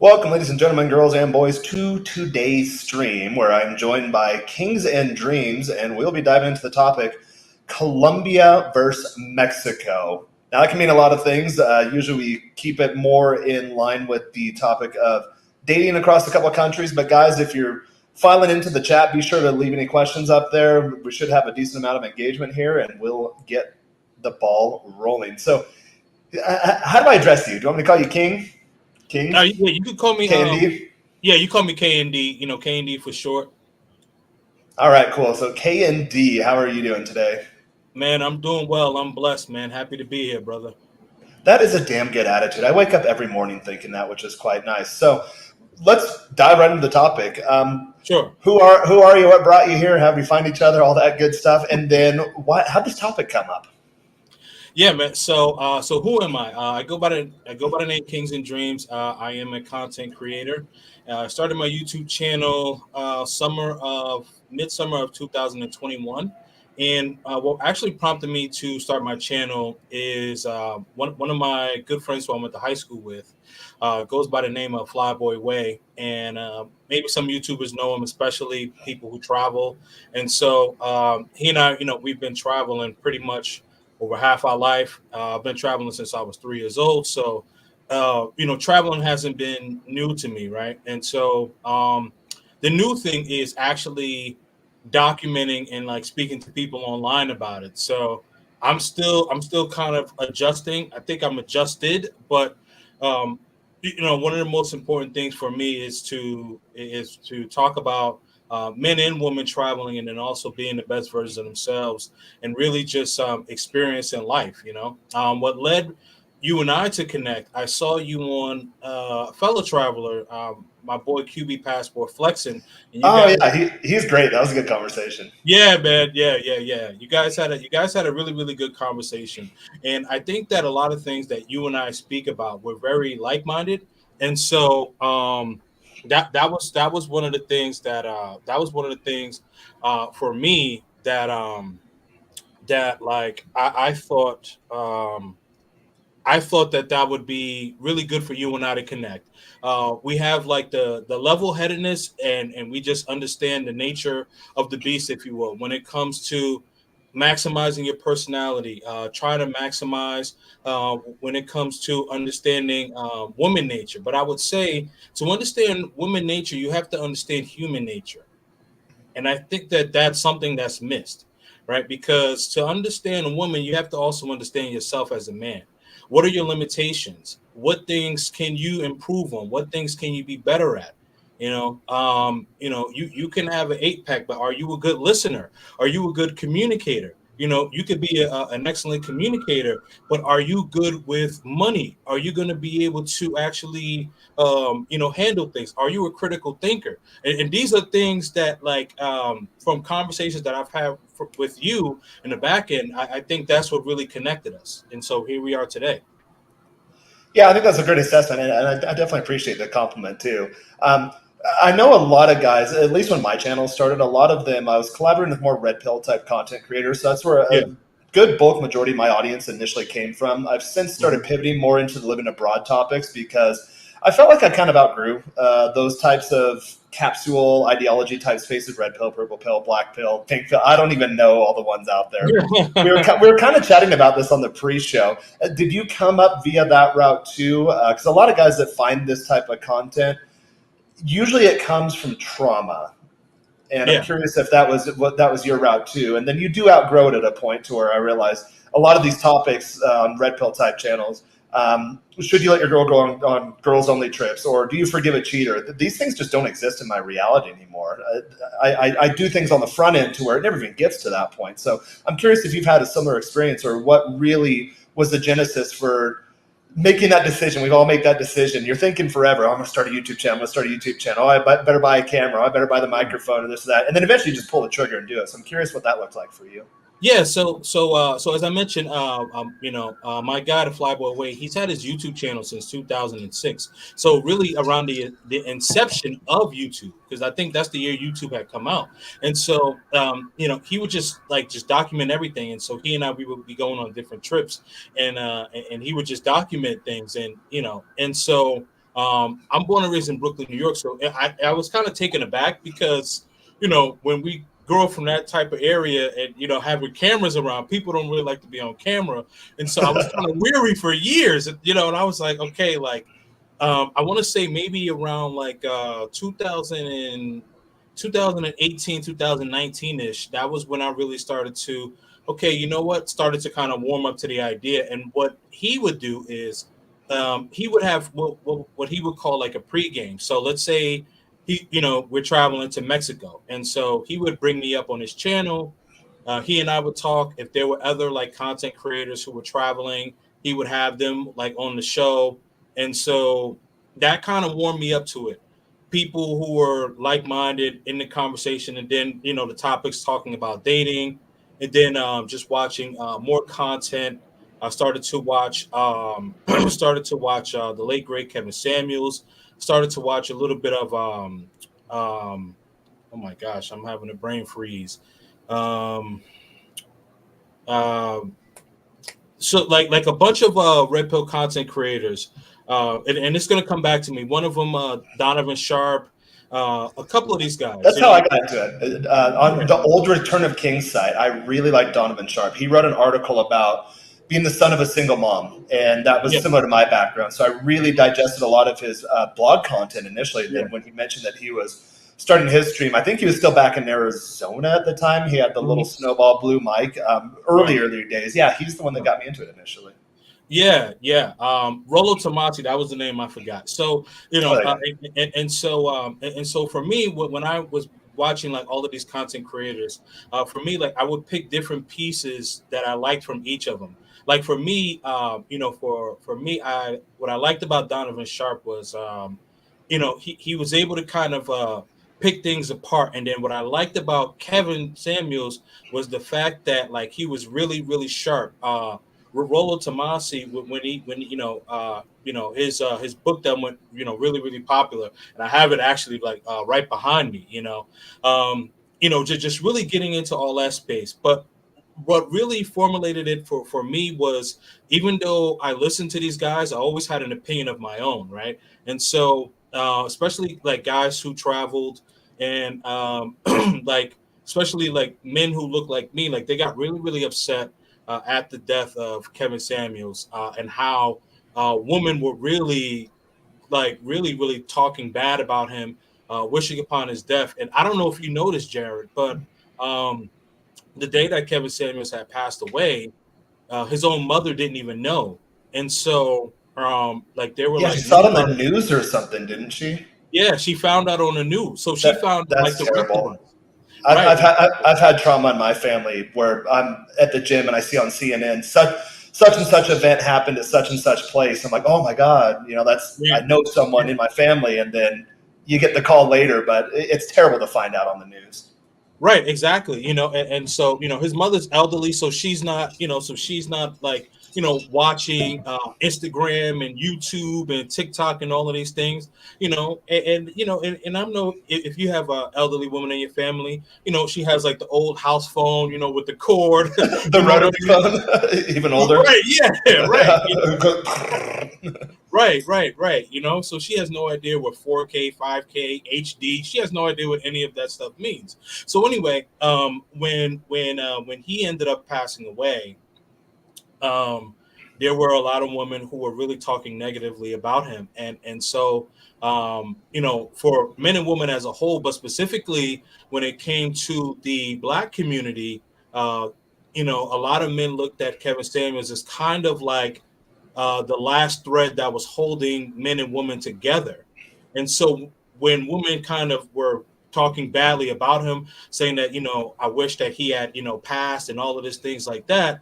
Welcome, ladies and gentlemen, girls and boys, to today's stream where I'm joined by Kings and Dreams, and we'll be diving into the topic Colombia versus Mexico. Now, that can mean a lot of things. Usually, we keep it more in line with the topic of dating across a couple of countries. But, guys, if you're filing into the chat, be sure to leave any questions up there. We should have a decent amount of engagement here, and we'll get the ball rolling. So, how do I address you? Do you want me to call you King? King? Yeah, you could call me. Candy? Yeah, you call me K and D. K and D for short. All right, cool. So K and D, how are you doing today? Man, I'm doing well. I'm blessed, man. Happy to be here, brother. That is a damn good attitude. I wake up every morning thinking that, which is quite nice. So let's dive right into the topic. Sure. Who are you? What brought you here? How did we find each other? All that good stuff. And then how did this topic come up? Yeah, man. So who am I? I go by the name Kings and Dreams. I am a content creator. I started my YouTube channel midsummer of 2021. And what actually prompted me to start my channel is one of my good friends who I went to high school with goes by the name of Flyboy Way. And maybe some YouTubers know him, especially people who travel. And so he and I, we've been traveling pretty much over half our life. I've been traveling since I was 3 years old. So, traveling hasn't been new to me, right? And so the new thing is actually documenting and like speaking to people online about it. So I'm still kind of adjusting. I think I'm adjusted, but one of the most important things for me is to talk about men and women traveling, and then also being the best versions of themselves, and really just experiencing life. What led you and I to connect? I saw you on fellow traveler, my boy QB Passport flexing, and you Oh guys. yeah, he's great. That was a good conversation. Yeah, man. Yeah. You guys had a really, really good conversation. And I think that a lot of things that you and I speak about were very like-minded. And so that was one of the things for me that like I thought that would be really good for you and I to connect. We have like the level headedness, and we just understand the nature of the beast, if you will, when it comes to maximizing your personality. Try to maximize when it comes to understanding woman nature. But I would say to understand woman nature, you have to understand human nature. And I think that that's something that's missed, right? Because to understand a woman, you have to also understand yourself as a man. What are your limitations? What things can you improve on? What things can you be better at? You can have an 8 pack, but are you a good listener? Are you a good communicator? You could be an excellent communicator, but are you good with money? Are you going to be able to actually, handle things? Are you a critical thinker? And these are things that, like, from conversations that I've had with you in the back end, I think that's what really connected us. And so here we are today. Yeah, I think that's a great assessment, and I definitely appreciate the compliment too. Um, I know a lot of guys, at least when my channel started, a lot of them, I was collaborating with more red pill type content creators. So that's where Yeah. a good bulk majority of my audience initially came from. I've since started Mhm. pivoting more into the living abroad topics because I felt like I kind of outgrew those types of capsule ideology type spaces: red pill, purple pill, black pill, pink pill. I don't even know all the ones out there. We were kind of chatting about this on the pre-show. Did you come up via that route too? Because a lot of guys that find this type of content, usually it comes from trauma, and I'm Yeah. curious if that was your route too. And then you do outgrow it at a point to where I realized a lot of these topics on red pill type channels. Should you let your girl go on girls only trips, or do you forgive a cheater? These things just don't exist in my reality anymore. I do things on the front end to where it never even gets to that point. So I'm curious if you've had a similar experience, or what really was the genesis for making that decision. We've all made that decision. You're thinking forever, oh, I'm going to start a YouTube channel. I'm going to start a YouTube channel. Oh, better buy a camera. Oh, I better buy the microphone and this and that. And then eventually you just pull the trigger and do it. So I'm curious what that looked like for you. Yeah, so as I mentioned, my guy, the Flyboy Way, he's had his YouTube channel since 2006. So really around the inception of YouTube, because I think that's the year YouTube had come out. And so he would just document everything. And so he and I, we would be going on different trips, and he would just document things, and so I'm born and raised in Brooklyn, New York, so I was kind of taken aback because when we grow up from that type of area and having cameras around, people don't really like to be on camera, and so I was kind of weary for years, and I was like, okay, like I want to say maybe around like 2018, 2019 ish. That was when I really started to, okay, you know what? Started to kind of warm up to the idea. And what he would do is he would have what he would call like a pregame. So let's say we're traveling to Mexico. And so he would bring me up on his channel. He and I would talk. If there were other like content creators who were traveling, he would have them like on the show. And so that kind of warmed me up to it. People who were like-minded in the conversation, and then the topics talking about dating, and then just watching more content. I started to watch started to watch the late great Kevin Samuels. Started to watch a little bit of um, oh my gosh, I'm having a brain freeze. Um, uh, so like a bunch of red pill content creators, and it's gonna come back to me. One of them, Donovan Sharp, a couple of these guys. That's how I got into it. On Yeah, the old Return of Kings site, I really like Donovan Sharp. He wrote an article about being the son of a single mom, and that was yeah, similar to my background. So I really digested a lot of his blog content initially. yeah. Then when he mentioned that he was starting his stream, I think he was still back in Arizona at the time. He had the little Mhm. snowball blue mic. Right. Earlier days. Yeah, he's the one that got me into it initially. Yeah, yeah. Rolo Tomasi, that was the name I forgot. So Oh, yeah. and so for me, when I was watching like all of these content creators, for me, like I would pick different pieces that I liked from each of them. Like for me, for me, I what I liked about Donovan Sharp was, he was able to kind of pick things apart. And then what I liked about Kevin Samuels was the fact that like he was really really sharp. Rollo Tomasi, when his book that went really really popular, and I have it actually like right behind me. Just really getting into all that space. But what really formulated it for me was, even though I listened to these guys, I always had an opinion of my own, right? And so especially like guys who traveled, and like especially like men who look like me, like they got really really upset at the death of Kevin Samuels, and how women were really like really really talking bad about him, wishing upon his death. And I don't know if you noticed, Jared, but um, the day that Kevin Samuels had passed away, his own mother didn't even know. And so like there were Yeah, she like saw it news on the articles. news or something, didn't she? Yeah, she found out on the news. So she That found like that's the rest of terrible. us. I've, Right, I've had exactly. I've had trauma in my family where I'm at the gym and I see on CNN such and such event happened at such and such place. I'm like, oh my god, I Yeah. know someone in my family, and then you get the call later, but it's terrible to find out on the news. Right, exactly. And so, his mother's elderly, so she's not like, watching Instagram and YouTube and TikTok and all of these things, and I know if you have an elderly woman in your family, she has like the old house phone, with the cord, The you know what I rotary mean? phone, even older. Right, yeah, right. Right. So she has no idea what 4K, 5K, HD. She has no idea what any of that stuff means. So anyway, when he ended up passing away, um, there were a lot of women who were really talking negatively about him, and so for men and women as a whole, but specifically when it came to the black community, uh, a lot of men looked at Kevin Samuels as kind of like the last thread that was holding men and women together. And so when women kind of were talking badly about him, saying that, I wish that he had, passed and all of these things like that,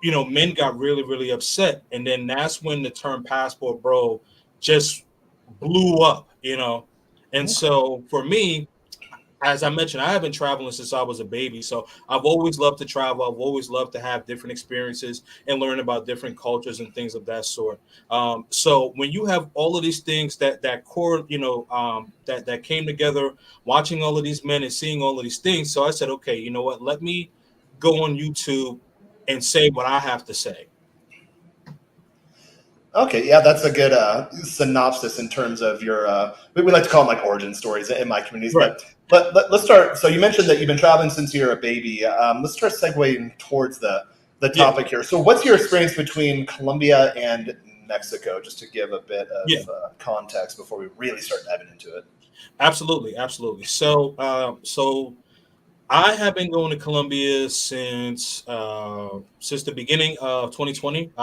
men got really, really upset. And then that's when the term passport bro just blew up. And so for me, as I mentioned, I have been traveling since I was a baby. So I've always loved to travel. I've always loved to have different experiences and learn about different cultures and things of that sort. So when you have all of these things that core, that came together, watching all of these men and seeing all of these things, so I said, okay, you know what? Let me go on YouTube and say what I have to say. Okay, yeah, that's a good synopsis in terms of your. We like to call them like origin stories in my communities, Right. but let's start. So you mentioned that you've been traveling since you're a baby. Let's start segueing towards the Yeah. topic here. So, what's your experience between Colombia and Mexico? Just to give a bit of Yeah. context before we really start diving into it. Absolutely. Absolutely. So I have been going to Colombia since the beginning of 2020.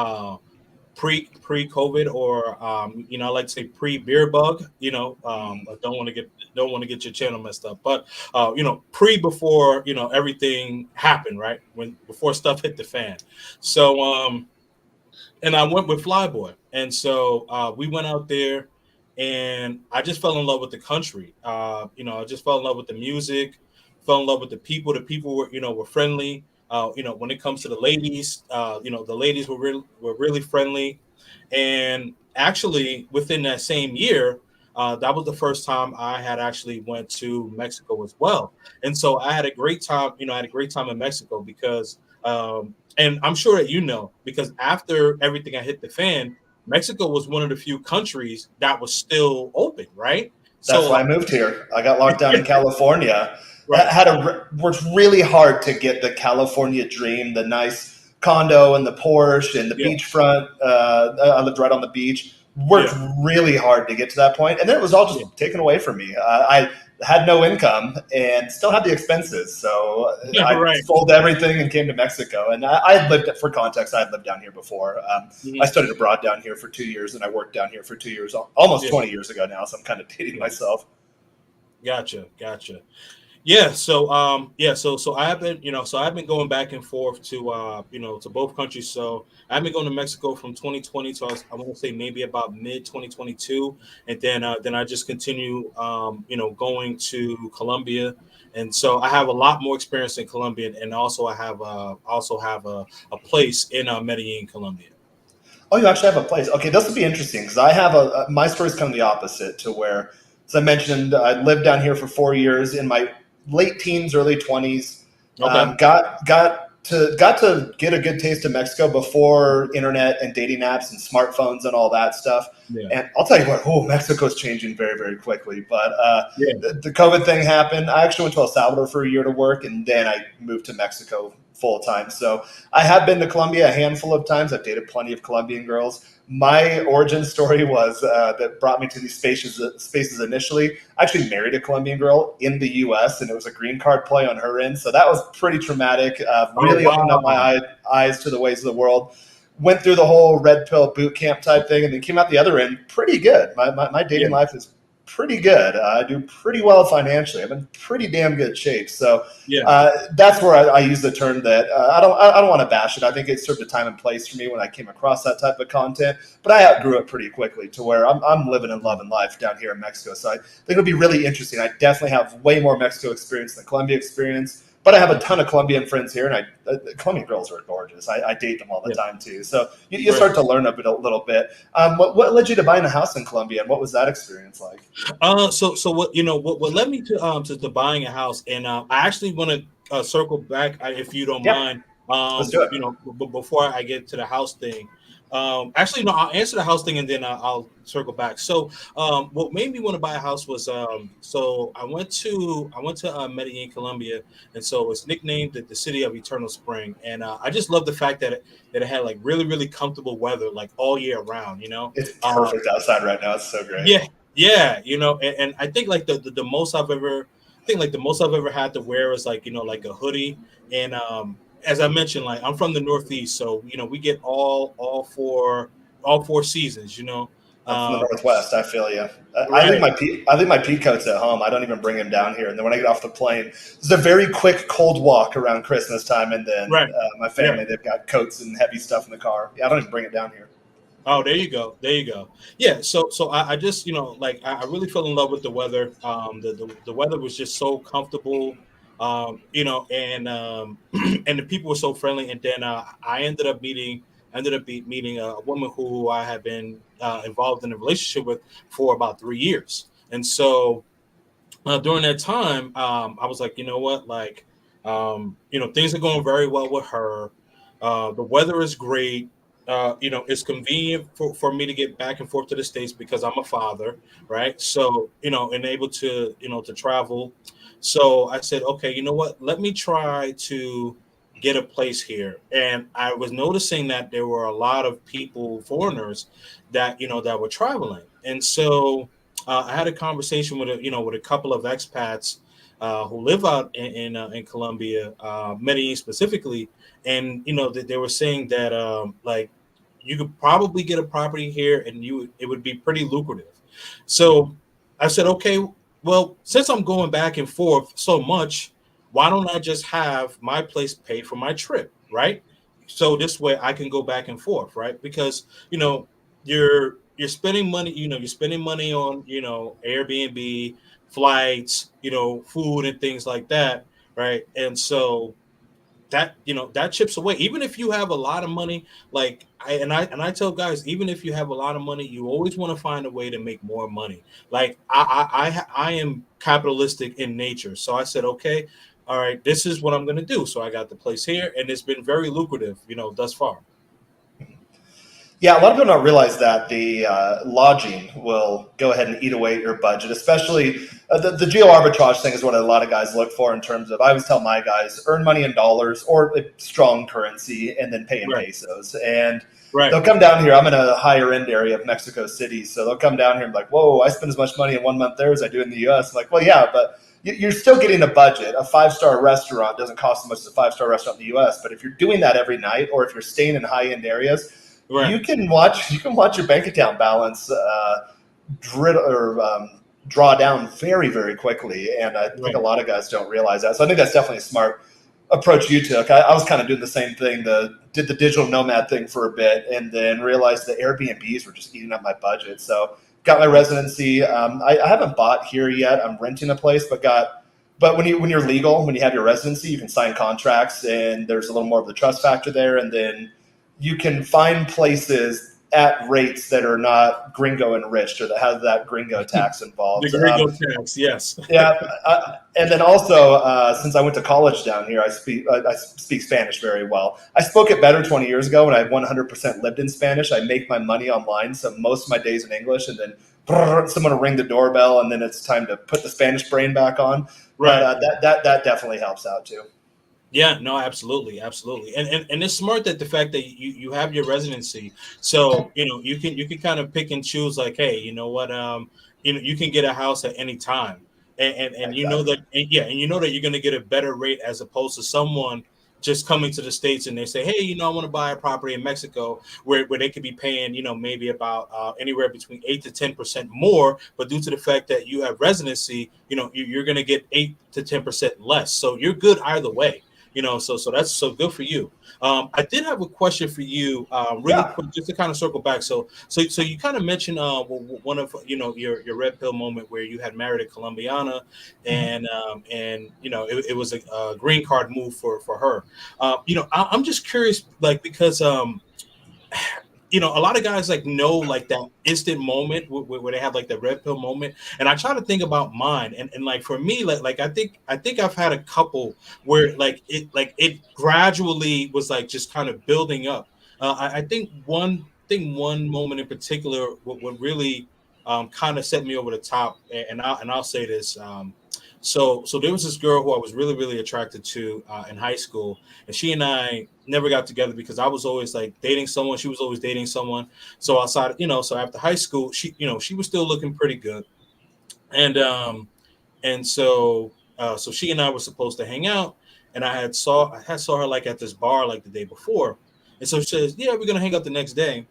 Pre COVID, or I like to say pre beer bug. I don't want to get your channel messed up, but pre before everything happened, right? When before stuff hit the fan. So and I went with Flyboy, and so we went out there, and I just fell in love with the country. I just fell in love with the music, fell in love with the people. The people were friendly. When it comes to the ladies, the ladies were really friendly, and actually within that same year. That was the first time I had actually went to Mexico as well, and so I had a great time. I had a great time in Mexico because and I'm sure that because after everything I hit the fan, Mexico was one of the few countries that was still open, right? That's So why I moved here. I got locked down in California. right, Worked really hard to get the California dream, the nice condo and the Porsche and the yeah, beachfront. I lived right on the beach. Worked yeah, really hard to get to that point, and then it was all yeah, just taken away from me. I had no income and still had the expenses, so I right, sold everything and came to Mexico. And I had lived, for context, I had lived down here before. I mhm, studied abroad down here for 2 years, and I worked down here for 2 years, almost yeah, 20 years ago now. So I'm kind of dating yeah. myself. Gotcha. Yeah, so I've been going back and forth to both countries. So I've been going to Mexico from 2020 to I want to say maybe about mid 2022, and then I just continue going to Colombia, and so I have a lot more experience in Colombia, and also have a place in Medellin, Colombia. Oh, you actually have a place. Okay, this will be interesting because I have my story's kind of the opposite to where, as I mentioned, I lived down here for 4 years in my late teens, early 20s. Okay. Got to get a good taste of Mexico before internet and dating apps and smartphones and all that stuff. Yeah. And I'll tell you what, Mexico's changing very, very quickly. But Yeah. the COVID thing happened. I actually went to El Salvador for a year to work, and then I moved to Mexico full time. So I have been to Colombia a handful of times. I've dated plenty of Colombian girls. My origin story was that brought me to these spaces initially. I actually married a Colombian girl in the U.S., and it was a green card play on her end. So that was pretty traumatic. Oh Really opened up my wow. eyes to the ways of the world. Went through the whole red pill boot camp type thing, and then came out the other end pretty good. My dating Yeah. life is pretty good. I do pretty well financially. I'm in pretty damn good shape. So Yeah. that's where I use the term that I don't want to bash it. I think it served a time and place for me when I came across that type of content, but I outgrew it pretty quickly to where I'm living and loving life down here in Mexico. So I think it'll be really interesting. I definitely have way more Mexico experience than Colombia experience. But I have a ton of Colombian friends here, and Colombian girls are gorgeous. I date them all the Yeah. time too. So you Right. start to learn a little bit. What led you to buying a house in Colombia, and what was that experience like? So what led me to buying a house, and I actually want to circle back, if you don't Yeah, mind. let's do it. Before I get to the house thing, actually no, I'll answer the house thing, and then I'll circle back. So what made me want to buy a house was so I went to Medellin, Colombia, and so it's nicknamed the city of Eternal Spring, and I just love the fact that it had like really really comfortable weather like all year round. It's Uh, perfect outside right now. It's so great. yeah, yeah, and I think like the most I think like the most I've ever had to wear is like like a hoodie, and as I mentioned, like I'm from the Northeast, so we get all four seasons, I'm from the um, Northwest. I feel you. right, I leave my pea coats at home. I don't even bring them down here. And then when I get off the plane, it's a very quick cold walk around Christmas time. And then right, my yeah. family, they've got coats and heavy stuff in the car. Yeah, I don't even bring it down here. Oh, there you go. There you go. Yeah. So I just, like I really fell in love with the weather. The weather was just so comfortable. And and the people were so friendly. And then I ended up meeting a woman who I had been involved in a relationship with for about 3 years. And so during that time, I was like, you know what, things are going very well with her. The weather is great. it's convenient for me to get back and forth to the States because I'm a father, right? So, and able to, to travel. So I said, okay, you know what? Let me try to get a place here. And I was noticing that there were a lot of people, foreigners, that, that were traveling. And so I had a conversation with with a couple of expats who live out in Colombia, Medellin specifically, and that they were saying that like you could probably get a property here and it would be pretty lucrative. So I said, okay, well, since I'm going back and forth so much, why don't I just have my place pay for my trip, right? So this way I can go back and forth, right? Because you're spending money, you're spending money on, Airbnb, flights, food and things like that, right? And so that chips away. Even if you have a lot of money, like I tell guys, even if you have a lot of money, you always want to find a way to make more money. Like I am capitalistic in nature, so I said, okay, all right, this is what I'm going to do. So I got the place here, and it's been very lucrative, thus far. Yeah, a lot of people don't realize that the lodging will go ahead and eat away at your budget, especially the geo arbitrage thing is what a lot of guys look for in terms of, I always tell my guys, earn money in dollars or a strong currency and then pay in Right, pesos. And right, they'll come down here. I'm in a higher end area of Mexico City. So they'll come down here and be like, whoa, I spend as much money in 1 month there as I do in the US. I'm like, well, yeah, but you're still getting a budget. A 5-star restaurant doesn't cost as much as a 5-star restaurant in the US. But if you're doing that every night or if you're staying in high end areas, right, you can watch your bank account balance draw down very very quickly, and I think a right. lot of guys don't realize that. So I think that's definitely a smart approach you took. I was kind of doing the same thing. Did the digital nomad thing for a bit, and then realized the Airbnbs were just eating up my budget. So got my residency. I haven't bought here yet. I'm renting a place, but when you're legal, when you have your residency, you can sign contracts, and there's a little more of the trust factor there, and then you can find places at rates that are not gringo enriched or that have that gringo tax The involved. Gringo tax, yes. Yeah, and then also since I went to college down here, I speak Spanish very well. I spoke it better 20 years ago when I 100% lived in Spanish. I make my money online, so most of my days in English, and then someone will ring the doorbell, and then it's time to put the Spanish brain back on. But Right. that definitely helps out too. Yeah, no, absolutely, absolutely, and it's smart that the fact that you have your residency, so you can kind of pick and choose. Like, hey, you know what, you can get a house at any time, and you know Exactly. that, and yeah, and you know that you're going to get a better rate as opposed to someone just coming to the States and they say, hey, I want to buy a property in Mexico where they could be paying, maybe about anywhere between 8 to 10% more, but due to the fact that you have residency, you're going to get 8 to 10% less, so you're good either way. So that's so good for you. I did have a question for you, really Yeah. quick, just to kind of circle back. So you kind of mentioned one of your red pill moment where you had married a Colombiana, and it was a green card move for her. I'm just curious, like, because a lot of guys like know like that instant moment where they have like the red pill moment, and I try to think about mine, and like for me, like I think I've had a couple where like it gradually was like just kind of building up. I think one moment in particular what really kind of set me over the top, and I'll say this. So there was this girl who I was really really attracted to in high school, and she and I never got together because I was always like dating someone. She was always dating someone. So outside, so after high school, she was still looking pretty good, and so she and I were supposed to hang out, and I had saw her like at this bar like the day before, and so she says, yeah, we're gonna hang out the next day.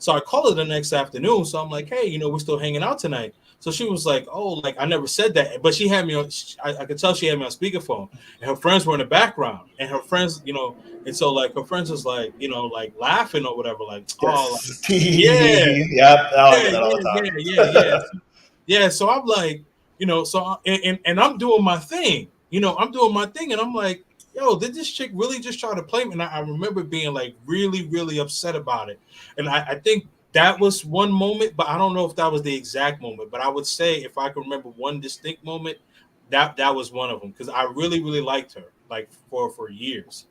So I called her the next afternoon. So I'm like, hey, we're still hanging out tonight. So she was like, oh, like I never said that, but she had me on. I could tell she had me on speakerphone, and her friends were in the background, and her friends, and so like her friends was like, like laughing or whatever, like, oh, like, Yes. yeah, Yep. Oh, I yeah, get that all yeah, the yeah, time. yeah, yeah. Yeah, so I'm like, and I'm doing my thing, I'm doing my thing, and I'm like, yo, did this chick really just try to play me? And I remember being like really, really upset about it. And I think that was one moment, but I don't know if that was the exact moment. But I would say if I can remember one distinct moment, that was one of them because I really, really liked her like for years.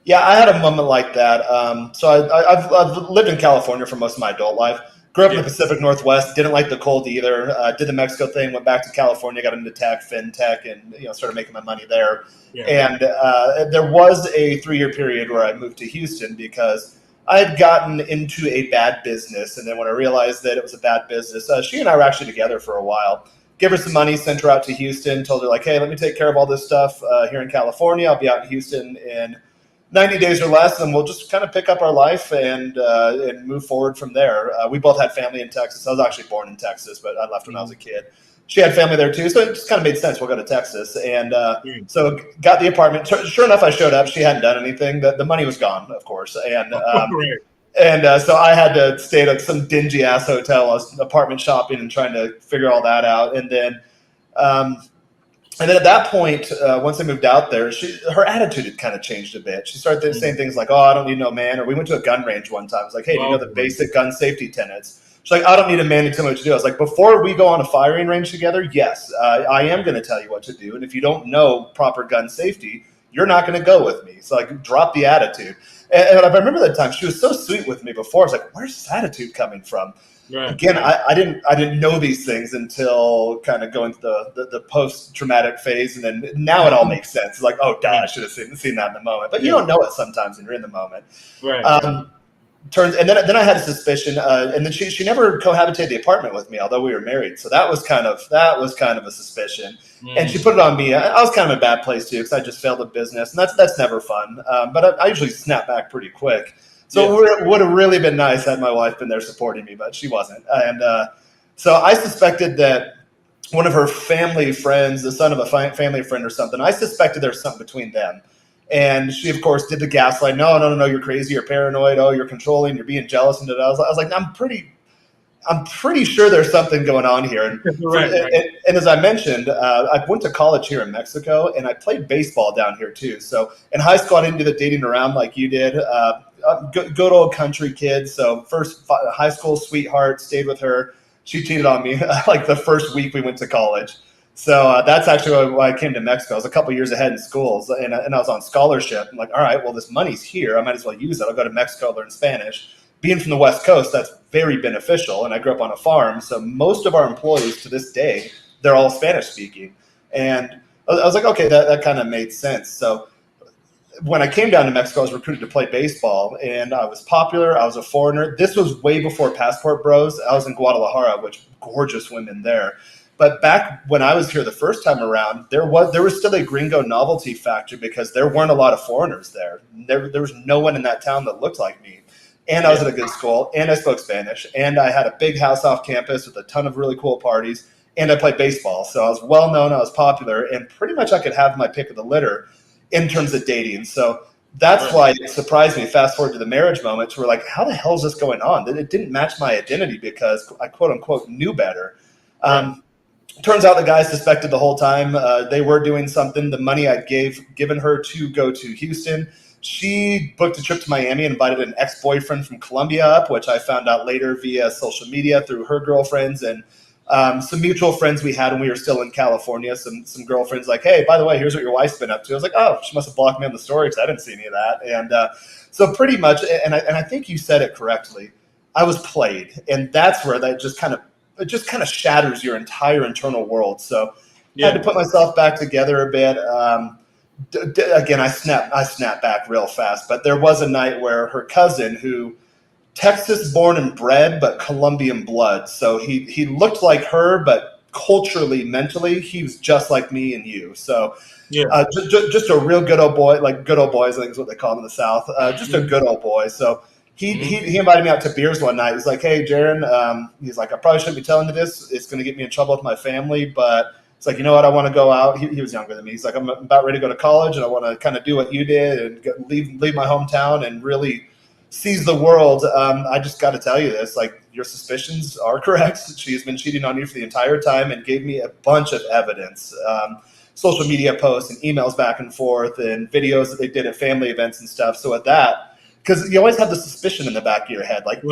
Yeah, I had a moment like that. I've lived in California for most of my adult life. Grew up in the Yeah, Pacific Northwest. Didn't like the cold either. Did the Mexico thing. Went back to California. Got into tech, fintech, and started making my money there. yeah, And there was a 3 year period where I moved to Houston because I had gotten into a bad business. And then when I realized that it was a bad business, she and I were actually together for a while. Give her some money, sent her out to Houston, told her like, hey, let me take care of all this stuff here in California. I'll be out in Houston in 90 days or less, and we'll just kind of pick up our life and move forward from there. We both had family in Texas. I was actually born in Texas, but I left when I was a kid. She had family there too, so it just kind of made sense. We'll go to Texas, and so got the apartment. Sure enough, I showed up. She hadn't done anything. The money was gone, of course, right. and so I had to stay at some dingy ass hotel. I was apartment shopping and trying to figure all that out, um, and then at that point, once I moved out there, her attitude had kind of changed a bit. She started saying things like, "Oh, I don't need no man." Or we went to a gun range one time. I was like, "Hey, do you know the basic gun safety tenets?" She's like, "I don't need a man to tell me what to do." I was like, "Before we go on a firing range together, yes, I am going to tell you what to do. And if you don't know proper gun safety, you're not going to go with me." So like, drop the attitude. And I remember that time she was so sweet with me before. I was like, "Where's this attitude coming from?" Right. Again, I didn't know these things until kind of going through the post traumatic phase, and then now it all makes sense. It's like, oh, duh, I should have seen that in the moment, but you don't know it sometimes when you're in the moment. Right. And then I had a suspicion, and then she never cohabitated the apartment with me, although we were married. So that was kind of a suspicion, and she put it on me. I was kind of in a bad place too because I just failed a business, and that's never fun. But I usually snap back pretty quick. So it would have really been nice had my wife been there supporting me, but she wasn't. And so I suspected that one of her family friends, the son of a family friend or something, I suspected there was something between them. And she, of course, did the gaslight. No, you're crazy. You're paranoid. Oh, you're controlling. You're being jealous. And I was like, I'm pretty sure there's something going on here. And as I mentioned, I went to college here in Mexico, and I played baseball down here too. So in high school, I didn't do the dating around like you did. Good old country kid. So first high school sweetheart, stayed with her. She cheated on me like the first week we went to college. So that's actually why I came to Mexico. I was a couple years ahead in schools, and I was on scholarship. I'm like, all right, well, this money's here. I might as well use it. I'll go to Mexico, learn Spanish. Being from the West Coast, that's very beneficial. And I grew up on a farm, so most of our employees to this day, they're all Spanish speaking. And I was like, okay, that kind of made sense. So when I came down to Mexico, I was recruited to play baseball, and I was popular. I was a foreigner. This was way before Passport Bros. I was in Guadalajara, which gorgeous women there. But back when I was here the first time around, there was still a gringo novelty factor because there weren't a lot of foreigners there. There was no one in that town that looked like me. And I was at a good school, and I spoke Spanish, and I had a big house off campus with a ton of really cool parties, and I played baseball. So I was well known, I was popular, and pretty much I could have my pick of the litter in terms of dating. So that's why it surprised me. Fast forward to the marriage moments, we're like, how the hell is this going on? It didn't match my identity because I quote unquote knew better. Turns out the guys suspected the whole time. They were doing something. The money I given her to go to Houston, she booked a trip to Miami and invited an ex-boyfriend from Colombia up, which I found out later via social media through her girlfriends and some mutual friends we had when we were still in California. Some girlfriends like, hey, by the way, here's what your wife's been up to. I was like, oh, she must have blocked me on the story because I didn't see any of that. And so pretty much, and I think you said it correctly, I was played. And that's where that just kind of shatters your entire internal world. So I had to put myself back together a bit. Again, I snapped back real fast. But there was a night where her cousin, who Texas born and bred, but Colombian blood. So he looked like her, but culturally, mentally, he was just like me and you. So just a real good old boy, like good old boys, I think is what they call them in the South. Just a good old boy. So he invited me out to beers one night. He's like, hey, Jaron, he's like, I probably shouldn't be telling you this. It's going to get me in trouble with my family, but it's like, you know what? I want to go out. He was younger than me. He's like, I'm about ready to go to college, and I want to kind of do what you did and leave my hometown and really seize the world. I just got to tell you this, like, your suspicions are correct. She's been cheating on you for the entire time and gave me a bunch of evidence, social media posts and emails back and forth and videos that they did at family events and stuff. So at that, because you always have the suspicion in the back of your head, like,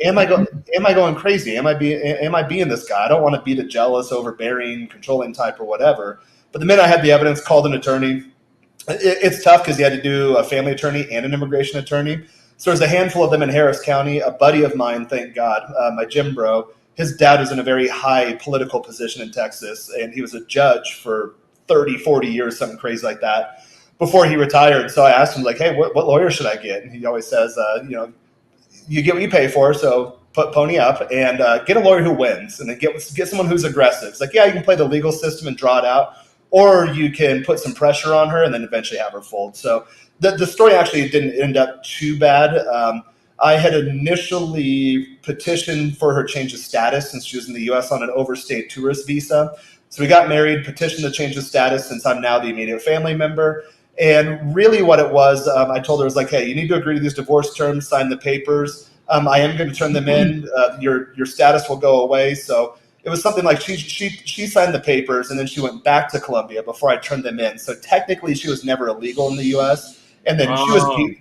am I going crazy? Am I being this guy? I don't want to be the jealous, overbearing, controlling type or whatever. But the minute I had the evidence, called an attorney, It's tough because you had to do a family attorney and an immigration attorney. So there's a handful of them in Harris County. A buddy of mine, thank God, my gym bro, his dad was in a very high political position in Texas, and he was a judge for 30, 40 years, something crazy like that, before he retired. So I asked him, like, hey, what lawyer should I get? And he always says, you get what you pay for, so pony up and get a lawyer who wins, and then get someone who's aggressive. It's like, yeah, you can play the legal system and draw it out, or you can put some pressure on her and then eventually have her fold. So the story actually didn't end up too bad. I had initially petitioned for her change of status since she was in the U.S. on an overstayed tourist visa. So we got married, petitioned to change of status since I'm now the immediate family member. And really, what it was, I told her, was like, hey, you need to agree to these divorce terms, sign the papers. I am going to turn them in. Your status will go away. So it was something like she signed the papers and then she went back to Colombia before I turned them in. So technically, she was never illegal in the U.S. And then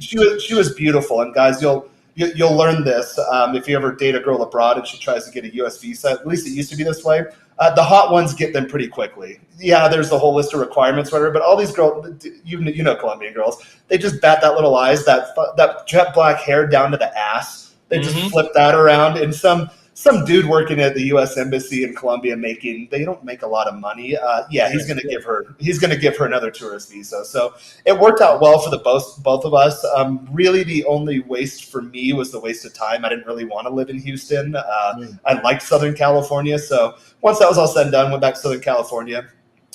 she was beautiful. And guys, you'll learn this if you ever date a girl abroad and she tries to get a U.S. visa. At least it used to be this way. The hot ones get them pretty quickly. Yeah, there's a whole list of requirements, whatever. But all these girls, you know, Colombian girls, they just bat that little eyes, that jet black hair down to the ass. They just flip that around, and some dude working at the U.S. Embassy in Colombia they don't make a lot of money. He's going to give her another tourist visa. So it worked out well for both of us. Really, the only waste for me was the waste of time. I didn't really want to live in Houston. I liked Southern California. So once that was all said and done, went back to Southern California.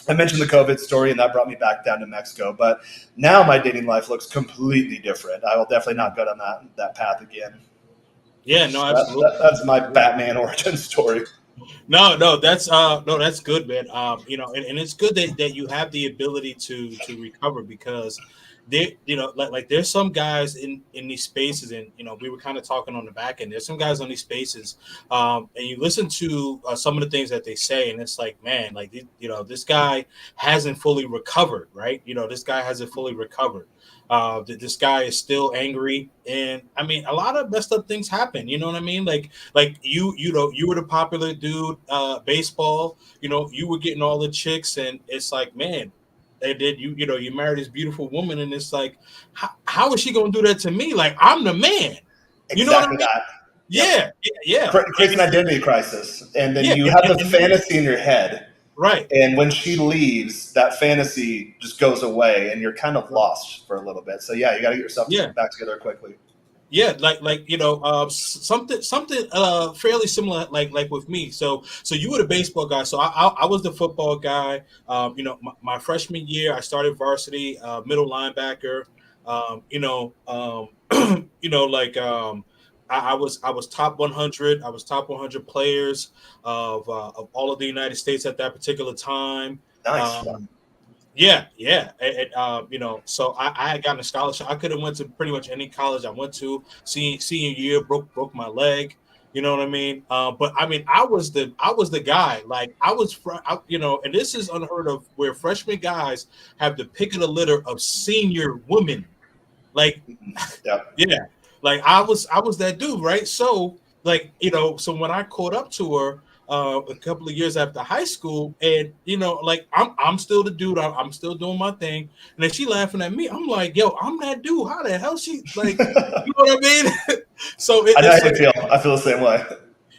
I mentioned the COVID story, and that brought me back down to Mexico. But now my dating life looks completely different. I will definitely not go down that path again. Yeah, no, absolutely. That's my Batman origin story. No, that's good, man. And it's good that you have the ability to recover, because like there's some guys in these spaces, and we were kind of talking on the back end. There's some guys on these spaces, and you listen to some of the things that they say, and it's like, man, like this guy hasn't fully recovered, right? This guy hasn't fully recovered. This guy is still angry, and I mean, a lot of messed up things happen. You know what I mean? Like you were the popular dude, baseball. You were getting all the chicks, and it's like, man, they did you married this beautiful woman, and it's like, how is she gonna do that to me? Like, I'm the man. You know what I mean? That. Yeah, yeah. Creates an identity crisis, and then you have the fantasy in your head. Right. And when she leaves, that fantasy just goes away, and you're kind of lost for a little bit. So yeah, you got to get yourself back together quickly. Yeah, something fairly similar, like with me. So you were the baseball guy. So I was the football guy. My freshman year, I started varsity, middle linebacker. I was top 100. I was top 100 players of all of the United States at that particular time. Nice. Yeah. So I had gotten a scholarship. I could have went to pretty much any college I went to. Senior year, broke my leg. You know what I mean? But I mean, I was the guy. Like, and this is unheard of, where freshman guys have the pick of the litter of senior women. Like, yeah. Like, I was that dude, right? So, like, so when I caught up to her a couple of years after high school, and like, I'm still the dude, I'm still doing my thing, and then she laughing at me. I'm like, yo, I'm that dude. How the hell she, like, you know what I mean? So I know how you feel. I feel the same way.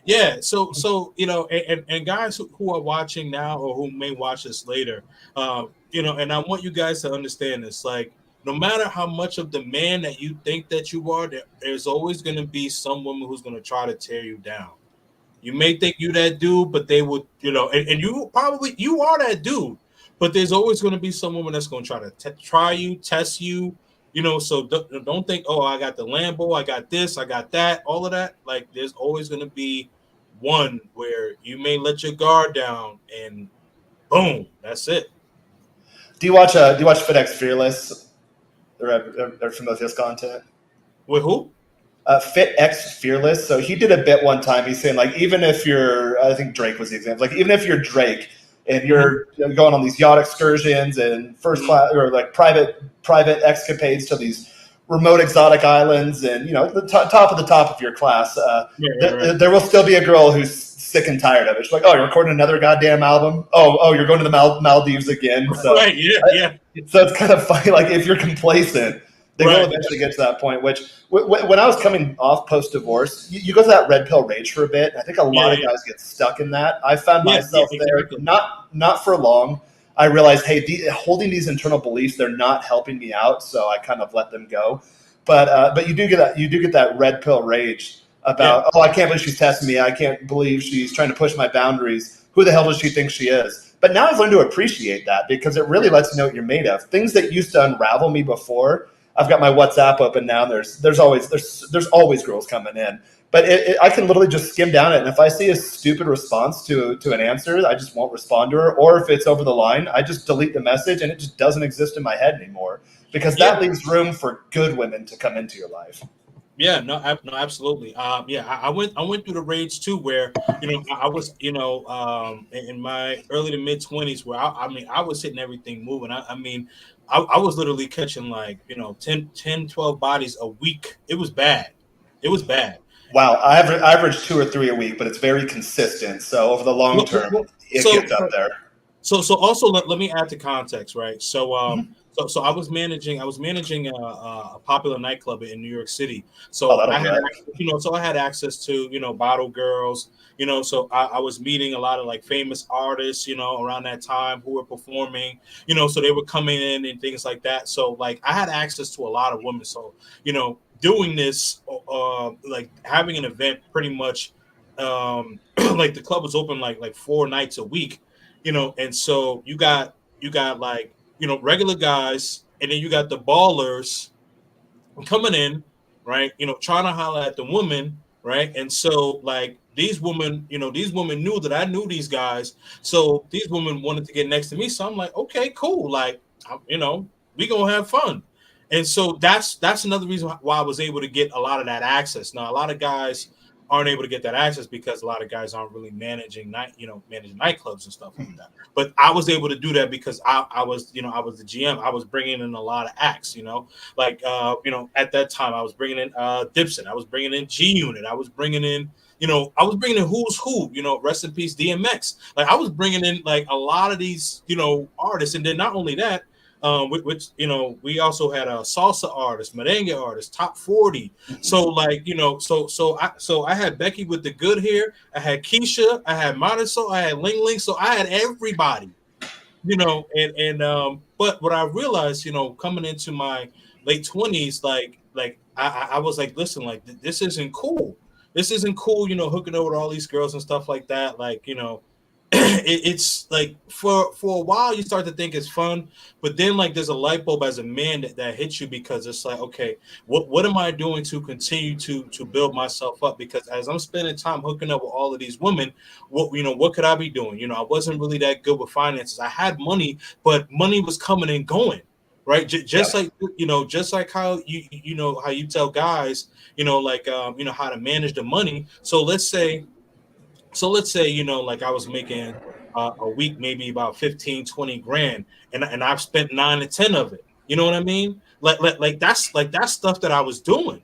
Yeah. So and guys who are watching now, or who may watch this later, and I want you guys to understand this, like, no matter how much of the man that you think that you are, there's always going to be some woman who's going to try to tear you down. You may think you that dude, but they would, and you are that dude, but there's always going to be some woman that's going to try to try you, test you, so don't think, oh, I got the Lambo, I got this, I got that, all of that. Like, there's always going to be one where you may let your guard down, and boom, that's it. Do you watch FitX Fearless? Or familiar with his content? With who? FitX Fearless. So he did a bit one time. He's saying, like, even if I think Drake was the example. Like, even if you're Drake and you're going on these yacht excursions and first class or like private escapades to these remote exotic islands, and the top of your class, there will still be a girl who's sick and tired of it. She's like, oh, you're recording another goddamn album. Oh, you're going to the Maldives again. So, Right. Yeah. so it's kind of funny. Like if you're complacent, they will Right. eventually get to that point. Which when I was coming off post divorce, you go to that red pill rage for a bit. I think a lot of guys get stuck in that. I found Yeah. myself there, Exactly. not for long. I realized, hey, holding these internal beliefs, they're not helping me out, so I kind of let them go. But you do get that red pill rage Yeah. about, oh, I can't believe she's testing me. I can't believe she's trying to push my boundaries. Who the hell does she think she is? But now I've learned to appreciate that because it really lets you know what you're made of. Things that used to unravel me before, I've got my WhatsApp open now. There's always girls coming in, but I can literally just skim down it, and if I see a stupid response to an answer, I just won't respond to her. Or if it's over the line, I just delete the message, and it just doesn't exist in my head anymore because that leaves room for good women to come into your life. Yeah, no, absolutely. Yeah, I went through the rage too, where I was in my early to mid 20s, where I mean I was hitting everything moving. I mean, I was literally catching like 10, 12 bodies a week. It was bad. It was bad. Wow, I average 2 or 3 a week, but it's very consistent. So over the long term, it So gets up there. so also let me add to context, right? So I was managing a popular nightclub in New York City. Oh, So that'll I do had it. so I had access to bottle girls. So I was meeting a lot of like famous artists, around that time who were performing. So they were coming in and things like that. So like I had access to a lot of women. So doing this, like having an event, pretty much, like the club was open like 4 nights a week. And so you got like regular guys, and then you got the ballers coming in, right? Trying to holler at the woman, right? And so like these women knew that I knew these guys, so these women wanted to get next to me. So I'm like, okay, cool, like we gonna have fun. And so that's another reason why I was able to get a lot of that access. Now a lot of guys aren't able to get that access because a lot of guys aren't really managing nightclubs and stuff like that. But I was able to do that because I was I was the GM. I was bringing in a lot of acts. Like at that time I was bringing in Dipson. I was bringing in G Unit. I was bringing in I was bringing in Who's Who. Rest in peace DMX. Like I was bringing in like a lot of these artists, and then not only that. Which we also had a salsa artist, merengue artist, top 40. So like I had Becky with the good hair, I had Keisha, I had Marisol, I had Ling Ling, so I had everybody, but what I realized, coming into my late 20s, like I was like, listen, like this isn't cool. This isn't cool, hooking up with all these girls and stuff like that. Like, it's like for a while you start to think it's fun, but then like there's a light bulb as a man that hits you, because it's like, okay, what am I doing to continue to build myself up? Because as I'm spending time hooking up with all of these women, what could I be doing? I wasn't really that good with finances. I had money, but money was coming and going, right? Just like just like how how you tell guys, like how to manage the money. So let's say, like I was making a week, maybe about 15, 20 grand, and I've spent 9 to 10 of it. You know what I mean? Like that's stuff that I was doing.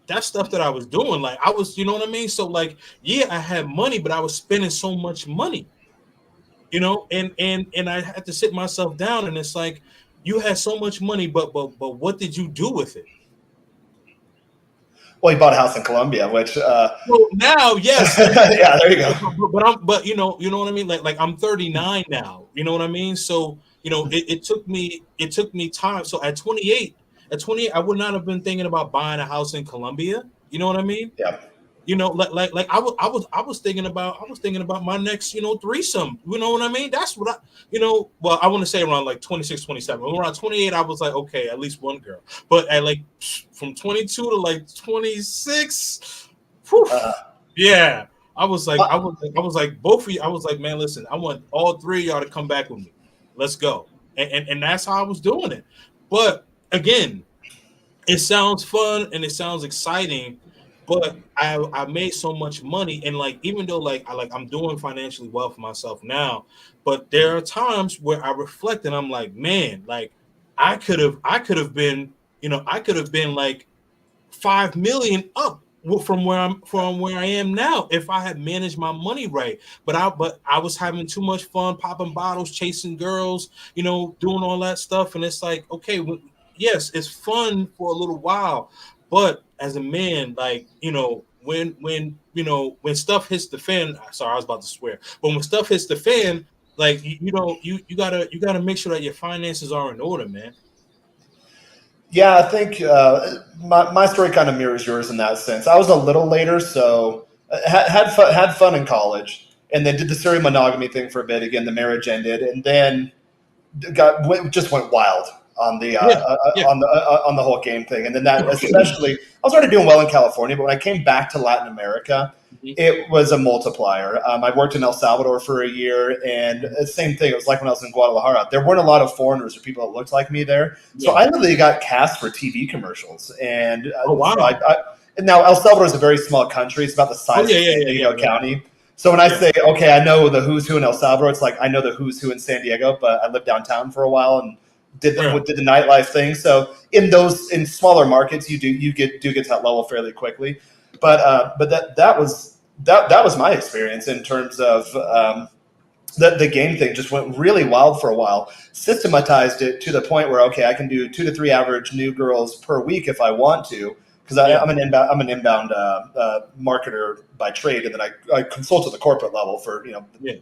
That's stuff that I was doing. Like I was, you know what I mean? So like, yeah, I had money, but I was spending so much money, and I had to sit myself down, and it's like, you had so much money, but what did you do with it? Well, he bought a house in Colombia, which Well, now, yes, yeah, there you go. but you know what I mean. Like I'm 39 now. You know what I mean. So it took me time. So at 28, I would not have been thinking about buying a house in Colombia. You know what I mean? Yeah. Like I was thinking about my next threesome. You know what I mean? That's what well, I want to say around like 26, 27. Around 28, I was like, okay, at least one girl. But at like from 22 to like 26, whew, Uh, yeah, I was like both of you. I was like, man, listen, I want all three of y'all to come back with me. Let's go. And that's how I was doing it. But again, it sounds fun and it sounds exciting, but I made so much money, and like even though I'm doing financially well for myself now, but there are times where I reflect and I'm like, man, like I could have been like 5 million up, from where I am now if I had managed my money right. But I was having too much fun, popping bottles, chasing girls, doing all that stuff. And it's like, okay, yes, it's fun for a little while, but as a man, like, when stuff hits the fan. Sorry, I was about to swear, but when stuff hits the fan, like, you gotta make sure that your finances are in order, man. Yeah, I think my story kind of mirrors yours in that sense. I was a little later, so had fun in college, and then did the serial monogamy thing for a bit. Again, the marriage ended, and then just went wild on the Yeah, yeah, on the whole game thing. And then that, especially, I was already doing well in California, but when I came back to Latin America, mhm, it was a multiplier. I worked in El Salvador for a year, and the same thing. It was like when I was in Guadalajara. There weren't a lot of foreigners or people that looked like me there, so yeah. I literally got cast for TV commercials. And Oh so wow. and now El Salvador is a very small country. It's about the Oh size yeah, of yeah, San yeah, yeah, Diego yeah, County. So when I yeah, say, okay, I know the who's who in El Salvador, it's like I know the who's who in San Diego, but I lived downtown for a while and yeah, did the nightlife thing. So in smaller markets, you get to that level fairly quickly. But that was my experience in terms of the game thing. Just went really wild for a while. Systematized it to the point where, okay, I can do 2 to 3 average new girls per week if I want to, because yeah, I'm an inbound marketer by trade, and then I consult at the corporate level for yeah,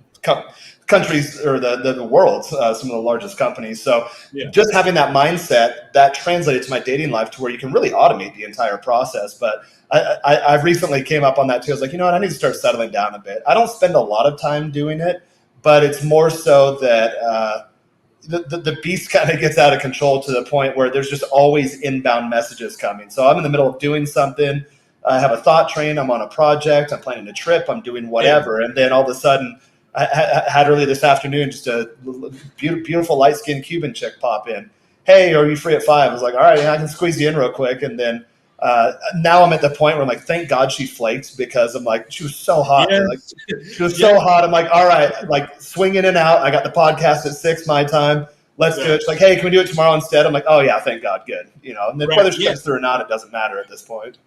countries or the world, some of the largest companies. So yeah, just having that mindset that translated to my dating life to where you can really automate the entire process. But I recently came up on that too. I was like, you know what, I need to start settling down a bit. I don't spend a lot of time doing it, but it's more so that the beast kind of gets out of control to the point where there's just always inbound messages coming. So I'm in the middle of doing something. I have a thought train. I'm on a project. I'm planning a trip. I'm doing yeah, whatever. And then all of a sudden, I had early this afternoon just a beautiful light skinned Cuban chick pop in. Hey, are you free at 5? I was like, all right, yeah, I can squeeze you in real quick. And then now I'm at the point where I'm like, thank God she flaked, because I'm like, she was so hot. Like, yes, she was yeah, so hot. I'm like, all right, like swing in and out. I got the podcast at 6 my time. Let's do yeah, it. She's like, hey, can we do it tomorrow instead? I'm like, oh yeah, thank God, good. And then right, whether she yeah, comes through or not, it doesn't matter at this point.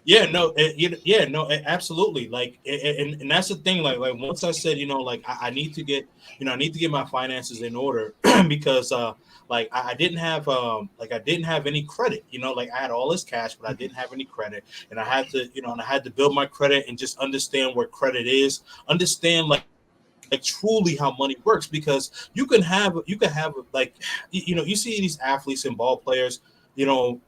yeah, no, yeah, no, absolutely. Like, and that's the thing. Like once I said, like I need to get, I need to get my finances in order because, like I didn't have any credit. Like I had all this cash, but I didn't have any credit, and I had to build my credit and just understand where credit is, understand like truly how money works, because you can have like you see these athletes and ball players, and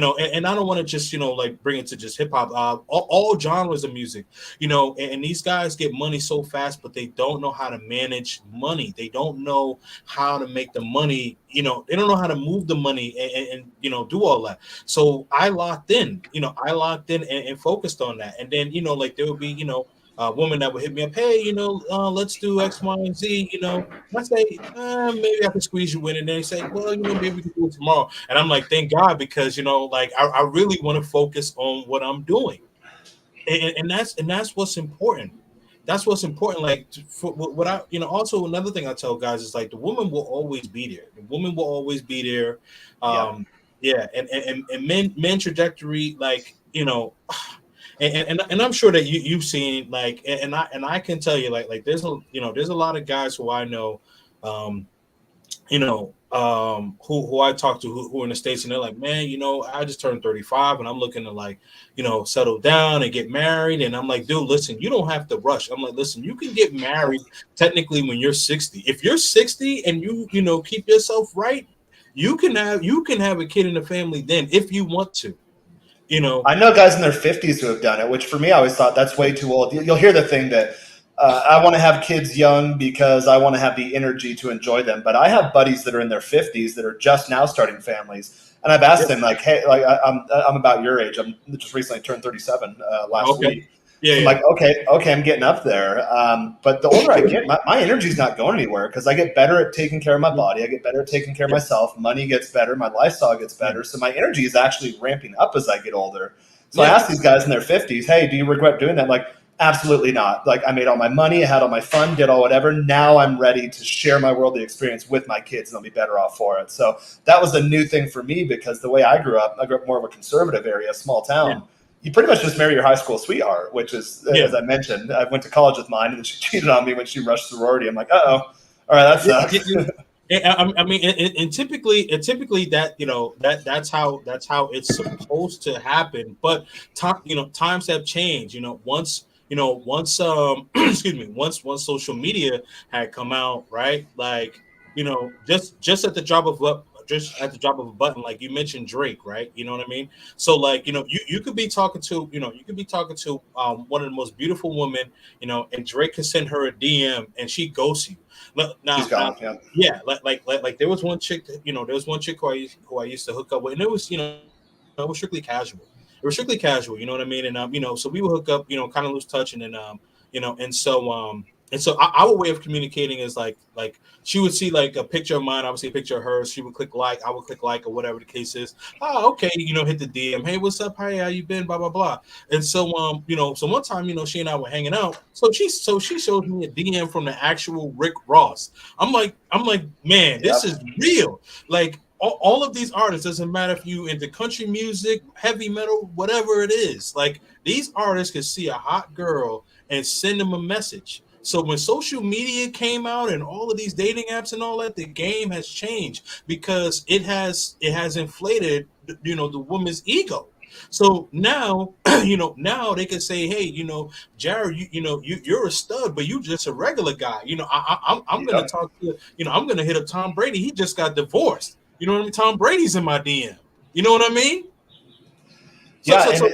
I don't want to just like bring it to just hip hop, all genres of music, and these guys get money so fast, but they don't know how to manage money. They don't know how to make the money, they don't know how to move the money and do all that. So I locked in and focused on that, and then like there would be woman that would hit me up, hey, let's do X, Y, and Z, And I say, maybe I can squeeze you in. And then they say, well, maybe we can do it tomorrow. And I'm like, thank God, because, like I really want to focus on what I'm doing. And that's what's important. That's what's important. Like for what I, also another thing I tell guys is like the woman will always be there. The woman will always be there. Yeah. Yeah. And men trajectory, like, and I'm sure that you've seen like and I can tell you like there's a lot of guys who I know um who I talk to who are in the States, and they're like, man, I just turned 35 and I'm looking to like settle down and get married. And I'm like, dude, listen, you don't have to rush. I'm like, listen, you can get married technically when you're 60. If you're 60 and you keep yourself right, you can have a kid in the family then if you want to you know I know guys in their 50s who have done it, which for me, I always thought that's way too old. You'll hear the thing that I want to have kids young because I want to have the energy to enjoy them. But I have buddies that are in their 50s that are just now starting families. And I've asked Yeah. them, like, hey, like, I'm about your age. I'm just recently turned 37 last Okay. week. Yeah, So I'm yeah. like, okay, I'm getting up there. But the older I get, my energy's not going anywhere because I get better at taking care of my body. I get better at taking care of Yeah. myself. Money gets better. My lifestyle gets Yeah. better. So my energy is actually ramping up as I get older. So I Yeah. asked these guys in their 50s, hey, do you regret doing that? Like, absolutely not. Like, I made all my money, I had all my fun, did all whatever. Now I'm ready to share my worldly experience with my kids, and they'll be better off for it. So that was a new thing for me because the way I grew up more of a conservative area, small Yeah. town. you pretty much just marry your high school sweetheart, which is, Yeah. as I mentioned, I went to college with mine, and she cheated on me when she rushed sorority. I'm like, all right, that sucks. I mean, and typically that that's how it's supposed to happen. But times have changed. Once excuse me, once social media had come out, right? Like just at the drop of a button, like you mentioned Drake, right? You know what I mean? So like you could be talking to one of the most beautiful women, and Drake can send her a DM and she ghosts you. She's Now, gone. Yeah. yeah, like there was one chick there was one chick who I used to hook up with, and it was it was strictly casual. It was strictly casual, you know what I mean? And so we would hook up, kind of lose touch, and then and so our way of communicating is like she would see like a picture of mine, I would see a picture of hers, she would click like, I would click like, or whatever the case is. Oh, okay, hit the DM, hey, what's up? Hi, how you been? Blah blah blah. And so so one time, she and I were hanging out. So she showed me a DM from the actual Rick Ross. I'm like, man, this Yep. is real. Like all of these artists, doesn't matter if you into country music, heavy metal, whatever it is, like these artists can see a hot girl and send them a message. So when social media came out and all of these dating apps and all that, the game has changed because it has inflated the woman's ego. So now, now they can say, hey, Jared, you're a stud, but you just a regular guy. I'm gonna Yep. talk to, I'm gonna hit up Tom Brady. He just got divorced. You know what I mean? Tom Brady's in my DM. You know what I mean? So Yeah. so And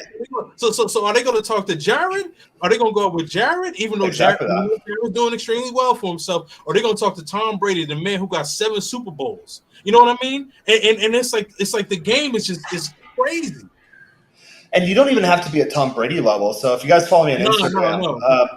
so so are they going to talk to Jared? Are they going to go up with Jared, even though Jared exactly that. was doing extremely well for himself? Or are they going to talk to Tom Brady, the man who got 7 Super Bowls? You know what I mean? And it's like the game is crazy. And you don't even have to be at Tom Brady level. So if you guys follow me on No, no, Instagram, no.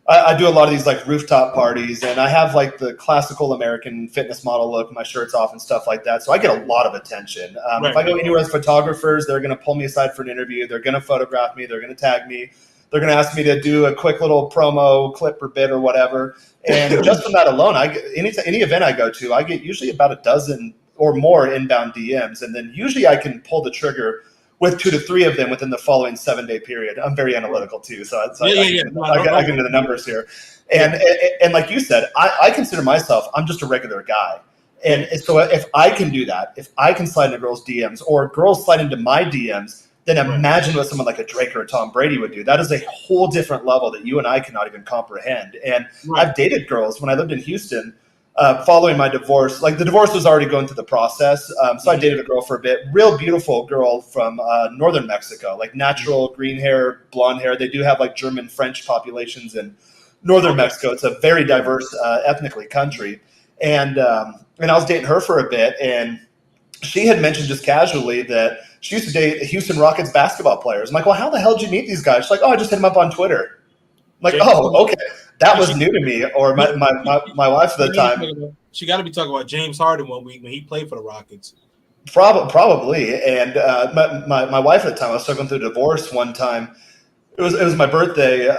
I do a lot of these like rooftop parties, and I have like the classical American fitness model look, my shirt's off and stuff like that. So I get a lot of attention. If Right, I go right, anywhere with photographers, they're going to pull me aside for an interview. They're going to photograph me. They're going to tag me. They're going to ask me to do a quick little promo clip or bit or whatever. And just from that alone, I get any event I go to, I get usually about a dozen or more inbound DMs, and then usually I can pull the trigger with 2 to 3 of them within the following 7-day period. I'm very right. analytical too, so Yeah, I yeah, can yeah. get, No, I no, get, no. I can do the numbers here. Yeah, And like you said, I consider myself, I'm just a regular guy. yeah, And so if I can do that, if I can slide into girls' DMs or girls slide into my DMs, then right, imagine what someone like a Drake or a Tom Brady would do. That is a whole different level that you and I cannot even comprehend. And right. I've dated girls when I lived in Houston. Following my divorce, like the divorce was already going through the process. So I Mm-hmm, dated a girl for a bit, real beautiful girl from northern Mexico, like mm-hmm. natural green hair, blonde hair. They do have like German French populations in northern Okay. Mexico. It's a very Yeah. diverse ethnically country. And I was dating her for a bit, and she had mentioned just casually that she used to date Houston Rockets basketball players. I'm like, well, how the hell did you meet these guys? She's like, oh, I just hit them up on Twitter. I'm like, James, oh, okay. That she, was she, new to me. Or she, my wife at the time, she got to be talking about James Harden when he played for the Rockets. probably. And my wife at the time, I was struggling through a divorce one time. It was my birthday.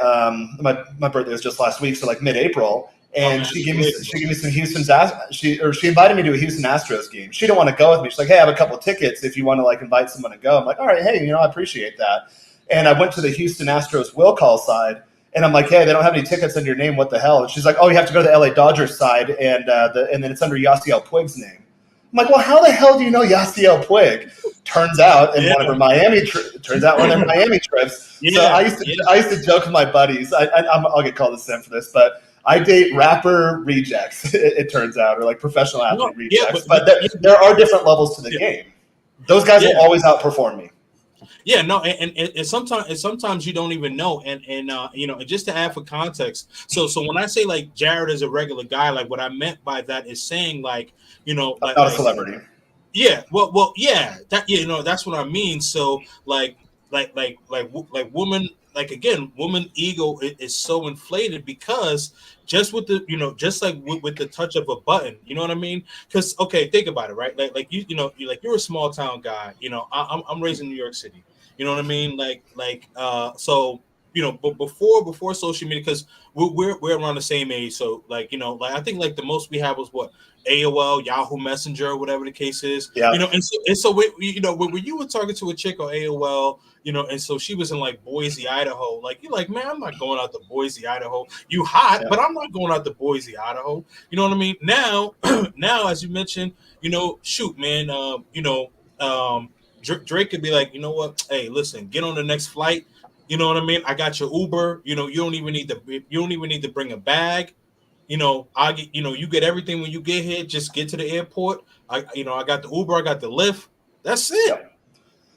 My birthday was just last week, so like mid-April, Oh and man, she that's gave me belated, she bro. gave me some she invited me to a Houston Astros game. She didn't want to go with me. She's like, hey, I have a couple of tickets if you want to like invite someone to go. I'm like, all right, hey, I appreciate that. And I went to the Houston Astros will call side, and I'm like, hey, they don't have any tickets under your name. What the hell? And she's like, oh, you have to go to the LA Dodgers side, and then it's under Yasiel Puig's name. I'm like, well, how the hell do you know Yasiel Puig? Turns out in Yeah, one of her Miami turns out one of their Miami trips. So I yeah, used to yeah, I used to joke with my buddies. I'll get called a simp for this, but I date rapper rejects. It turns out, or like professional no, athlete yeah, rejects. But there, yeah, there are different levels to the yeah, game. Those guys yeah. will always outperform me. Yeah, no, and sometimes you don't even know, and just to add for context, so when I say like Jared is a regular guy, like what I meant by that is saying like I'm like not a celebrity. yeah, well, yeah, that's what I mean. So woman, like again, woman ego is so inflated because just with the just like with the touch of a button, you know what I mean? Because okay, think about it, right? Like you're a small town guy. I'm raised in New York City. You know what I mean? So. but before social media, because we're around the same age, so like like I think like the most we had was what AOL, Yahoo Messenger, or whatever the case is, Yeah. and so when you were talking to a chick on AOL, and so she was in like Boise, Idaho, like you're like, man, I'm not going out to Boise, Idaho. You hot, Yeah. but I'm not going out to Boise, Idaho. You know what I mean? Now, now as you mentioned, shoot, man, Drake could be like, you know what? Hey, listen, get on the next flight. You know what I mean? I got your Uber. You don't even need to bring a bag. I get, you get everything when you get here. Just get to the airport. I got the Uber. I got the Lyft. That's it. Yeah.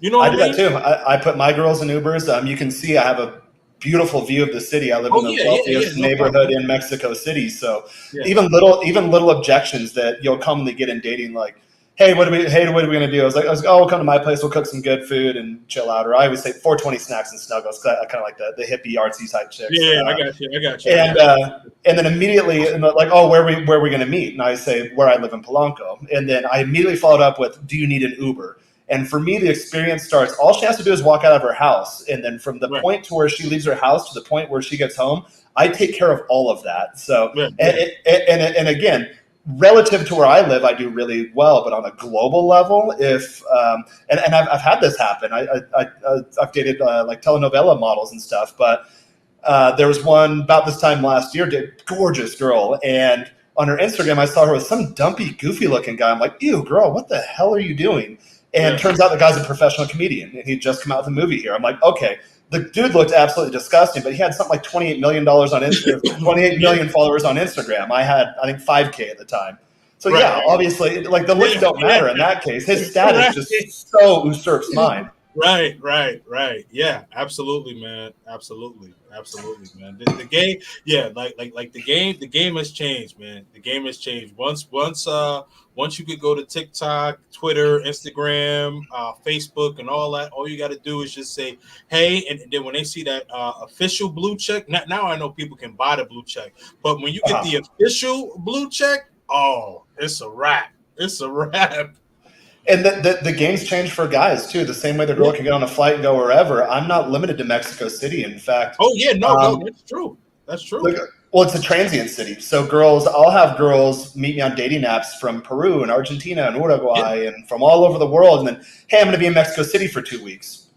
You know I what I do that mean? too. I put my girls in Ubers. You can see I have a beautiful view of the city. I live in Oh the yeah, yeah, yeah. wealthiest No neighborhood problem. in Mexico City. So Yeah, even little objections that you'll commonly get in dating, like, hey, what are we gonna do? I was like, oh, we'll come to my place. We'll cook some good food and chill out. Or I always say 420 snacks and snuggles because I kind of like the hippie artsy type chicks. yeah. I got you. I got you. I And got you. uh, and then immediately, and like, oh, where are we going to meet? And I say, where I live in Polanco. And then I immediately followed up with, do you need an Uber? And for me, the experience starts. All she has to do is walk out of her house, and then from the Right. point to where she leaves her house to the point where she gets home, I take care of all of that. So, Yeah. and, Yeah. and again, relative to where I live, I do really well. But on a global level, if and I've had this happen. I've dated like telenovela models and stuff, but there was one about this time last year, gorgeous girl, and on her Instagram, I saw her with some dumpy, goofy-looking guy. I'm like, ew, girl, what the hell are you doing? And Yeah. turns out the guy's a professional comedian, and he'd just come out with a movie here. I'm like, okay, the dude looked absolutely disgusting, but he had something like $28 million on Instagram, 28 Yeah. million followers on Instagram. I had, I think, 5K at the time. So Right. yeah, Right. obviously, like the looks Yeah. don't Yeah. matter in that case. His status Right. just so usurps mine. Right. Yeah, absolutely, man. Absolutely, man. The game, yeah, like the game has changed, man. The game has changed. Once you could go to TikTok, Twitter, Instagram, Facebook, and all that, all you got to do is just say, hey, and then when they see that official blue check, now I know people can buy the blue check, but when you get the official blue check, oh, it's a wrap. It's a wrap. And the game's changed for guys too. The same way the girl Yeah. can get on a flight and go wherever. I'm not limited to Mexico City. In fact, Oh yeah, no, um, that's true. That's true. look, well, it's a transient city. So I'll have girls meet me on dating apps from Peru and Argentina and Yeah, Uruguay and from all over the world. And then, hey, I'm going to be in Mexico City for 2 weeks.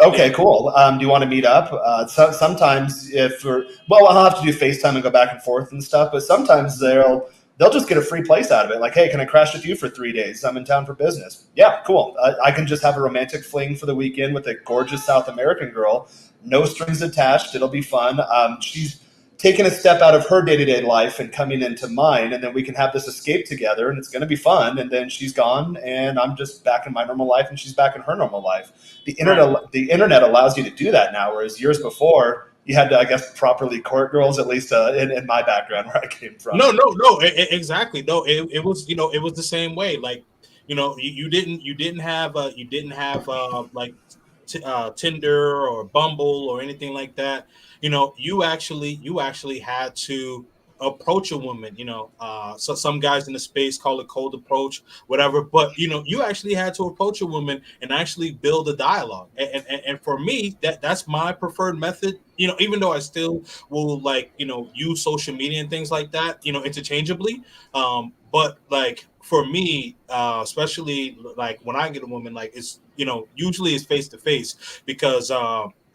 Okay, yeah, cool. Do you want to meet up? Sometimes I'll have to do FaceTime and go back and forth and stuff. But sometimes they'll just get a free place out of it. Like, hey, can I crash with you for 3 days? I'm in town for business. Yeah, cool. I can just have a romantic fling for the weekend with a gorgeous South American girl. No strings attached. It'll be fun. She's taking a step out of her day-to-day life and coming into mine, and then we can have this escape together, and it's going to be fun. And then she's gone, and I'm just back in my normal life, and she's back in her normal life. The right. internet allows you to do that now, whereas years before you had to, I guess, properly court girls. At least in my background where I came from. No, exactly. No, it was it was the same way. Like you didn't have like Tinder or Bumble or anything like that. You actually had to approach a woman. So some guys in the space call it cold approach, whatever. But you actually had to approach a woman and actually build a dialogue. And for me, that's my preferred method. Even though I still will like use social media and things like that, interchangeably. But like for me, especially like when I get a woman, like it's usually it's face to face because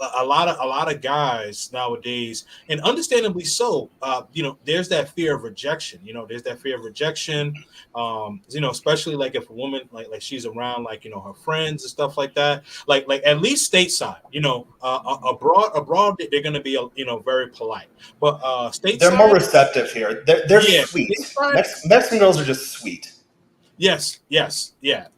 a lot of guys nowadays, and understandably so, there's that fear of rejection. There's that fear of rejection. Especially like if a woman like she's around like her friends and stuff like that. Like at least stateside, abroad they're gonna be very polite, but They're more stateside, receptive here. They're yeah, sweet. stateside, Mexican girls are just sweet. yes, yeah, I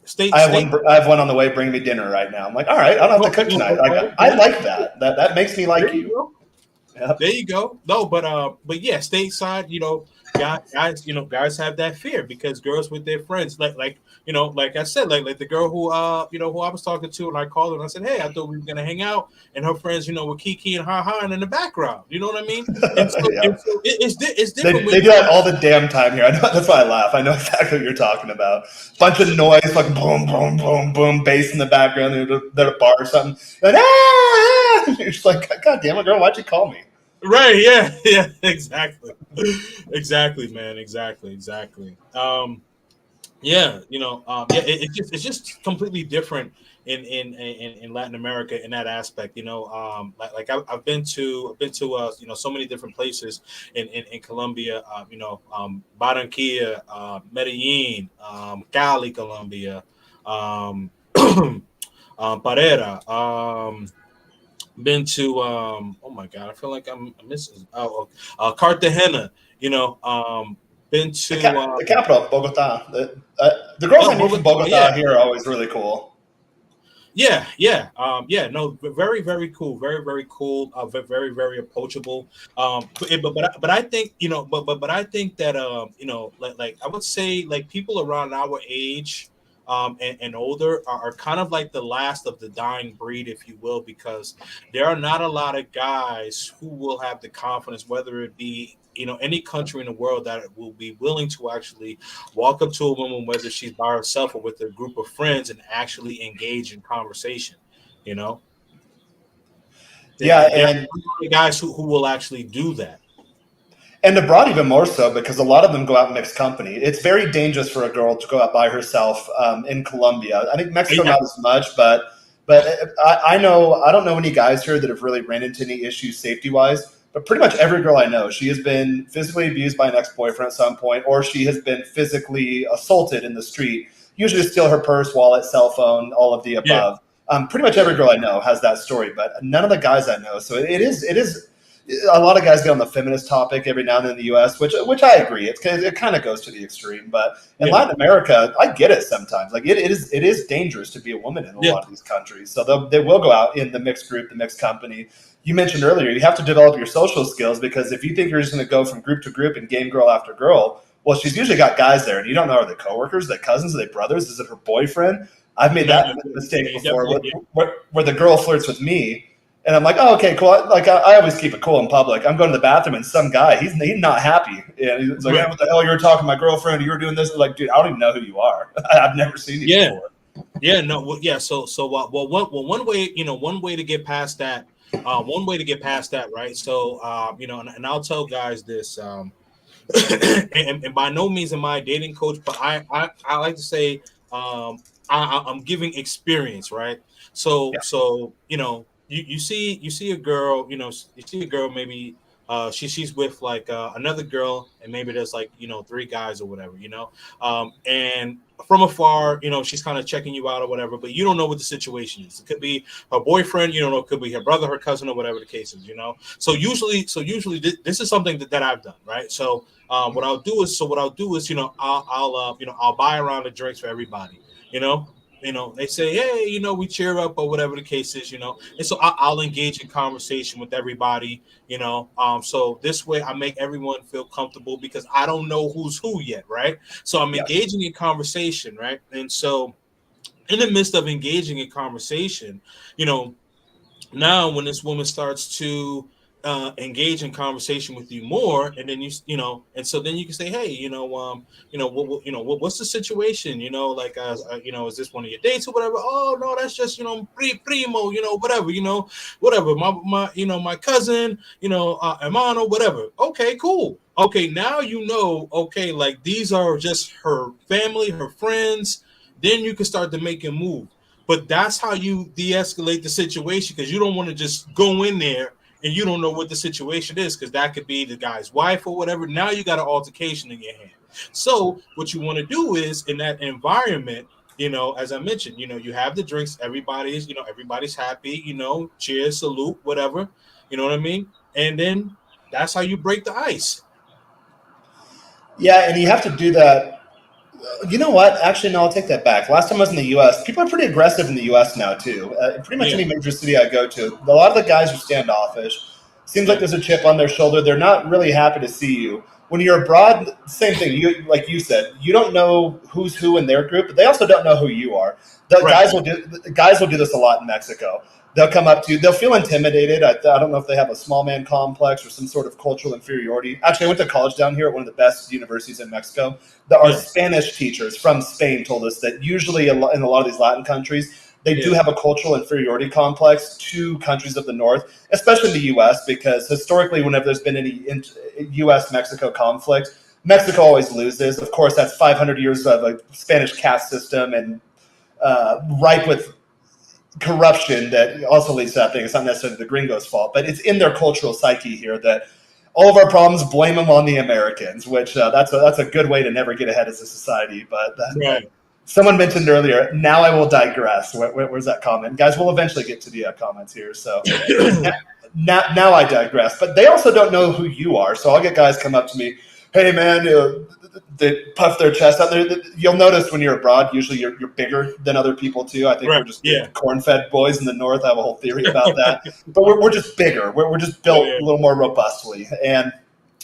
state have state. one. I have one on the way. Bring me dinner right now. I'm like, all right, I don't have to cook tonight. Like, I Okay. like that. That makes me There like you you. go. Yep. There you go. No, but yeah, stateside, guys have that fear because girls with their friends, like I said, like the girl who I was talking to, and I called her and I said, hey, I thought we were gonna hang out, and her friends, were kiki and ha ha and in the background. You know what I mean? And so, Yeah. and so it's They different when do that all the damn time here. I know, that's why I laugh. I know exactly what you're talking about. Bunch of noise, like boom, boom, boom, boom, bass in the background. They're at a bar or something. Like, You're just like, God damn it, girl, why'd you call me? Right. Yeah. Yeah. Exactly. Exactly, man. Exactly. Exactly. Yeah, yeah, it's just completely different in Latin America in that aspect. Like I've been to so many different places in Colombia. Barranquilla, Medellin, Cali, Colombia, um, Parera. Been to oh my god, I feel like I'm missing Cartagena. Been to The capital, Bogota. The girls I meet from Bogota. Yeah, Bogota here are always really cool. yeah, yeah, yeah. No, very, very cool. Very, very cool. Very, very approachable. But I think but I think that like I would say like people around our age, and older are kind of like the last of the dying breed, if you will, because there are not a lot of guys who will have the confidence, whether it be any country in the world, that will be willing to actually walk up to a woman, whether she's by herself or with a group of friends, and actually engage in conversation. You know, Yeah, there are guys who will actually do that. and abroad even more so because a lot of them go out in mixed company. It's very dangerous for a girl to go out by herself in Colombia. I think Mexico Yeah, not as much, but I know I don't know any guys here that have really ran into any issues safety wise. But pretty much every girl I know, she has been physically abused by an ex boyfriend at some point, or she has been physically assaulted in the street. Usually, to steal her purse, wallet, cell phone, all of the yeah, above. Pretty much every girl I know has that story, but none of the guys I know. So it is a lot of guys get on the feminist topic every now and then in the U.S., which I agree. It kind of goes to the extreme, but in yeah, Latin America, I get it sometimes. Like it is dangerous to be a woman in a yeah, lot of these countries, so they will go out in the mixed group, the mixed company. You mentioned earlier, you have to develop your social skills because if you think you're just going to go from group to group and game girl after girl, well, she's usually got guys there, and you don't know, are they coworkers, are they cousins, are they brothers, is it her boyfriend? I've made no, that no, mistake you before, definitely, yeah, where the girl flirts with me and I'm like, oh, okay, cool. Like I always keep it cool in public. I'm going to the bathroom and some guy, he's not happy. And he's like, hey, right, what the hell? You were talking to my girlfriend. You were doing this. Like, dude, I don't even know who you are. I've never seen you yeah, before. yeah, no, well, yeah. One way, one way to get past that, right? So, and I'll tell guys this, and by no means am I a dating coach, but I like to say, I'm giving experience, right? So Yeah. you see a girl, you see a girl, maybe she's with like another girl, and maybe there's like three guys or whatever, and from afar, she's kind of checking you out or whatever, but you don't know what the situation is. It could be her boyfriend, you don't know, it could be her brother, her cousin, or whatever the case is. So usually this is something that I've done, right? So what I'll do is, I'll buy around the drinks for everybody. You know, they say, hey, we cheer up or whatever the case is, and so I'll engage in conversation with everybody. So this way I make everyone feel comfortable because I don't know who's who yet, right? So I'm Yes. engaging in conversation, right? And so in the midst of engaging in conversation, you know, now when this woman starts to engage in conversation with you more, and then and so then you can say, hey, what's the situation, like is this one of your dates or whatever? Oh no, that's just primo, whatever, whatever, my my cousin, hermano, whatever. Okay, cool. Okay, now okay, like these are just her family, her friends. Then you can start to make a move, but that's how you de-escalate the situation, because you don't want to just go in there and you don't know what the situation is, because that could be the guy's wife or whatever. Now you got an altercation in your hand. So what you want to do is, in that environment, as I mentioned, you have the drinks, everybody's happy, cheers, salute, whatever, you know what I mean? And then that's how you break the ice. Yeah, and you have to do that. You know what? Actually, no, I'll take that back. Last time I was in the U.S., people are pretty aggressive in the U.S. now too. Pretty much Yeah, any major city I go to, a lot of the guys are standoffish. Seems like yeah, there's a chip on their shoulder. They're not really happy to see you. When you're abroad, same thing. You like you said, you don't know who's who in their group, but they also don't know who you are. right, The guys will do this a lot in Mexico. They'll come up to you. They'll feel intimidated. I don't know if they have a small man complex or some sort of cultural inferiority. Actually, I went to college down here at one of the best universities in Mexico. Our yeah, Spanish teachers from Spain told us that usually in a lot of these Latin countries, they do have a cultural inferiority complex to countries of the North, especially the U.S., because historically, whenever there's been any U.S.-Mexico conflict, Mexico always loses. Of course, that's 500 years of a Spanish caste system and ripe with corruption that also leads to that thing. It's not necessarily the gringos' fault, but it's in their cultural psyche here that all of our problems blame them on the Americans, which that's a good way to never get ahead as a society. But Right. someone mentioned earlier. Now I will digress. Where's that comment, guys? We'll eventually get to the comments here. So now I digress. But they also don't know who you are. So I'll get guys come up to me. Hey man, they puff their chest out there. You'll notice when you're abroad, usually you're bigger than other people too. I think we're just corn-fed boys in the North. I have a whole theory about that. But we're just bigger. We're just built a little more robustly. And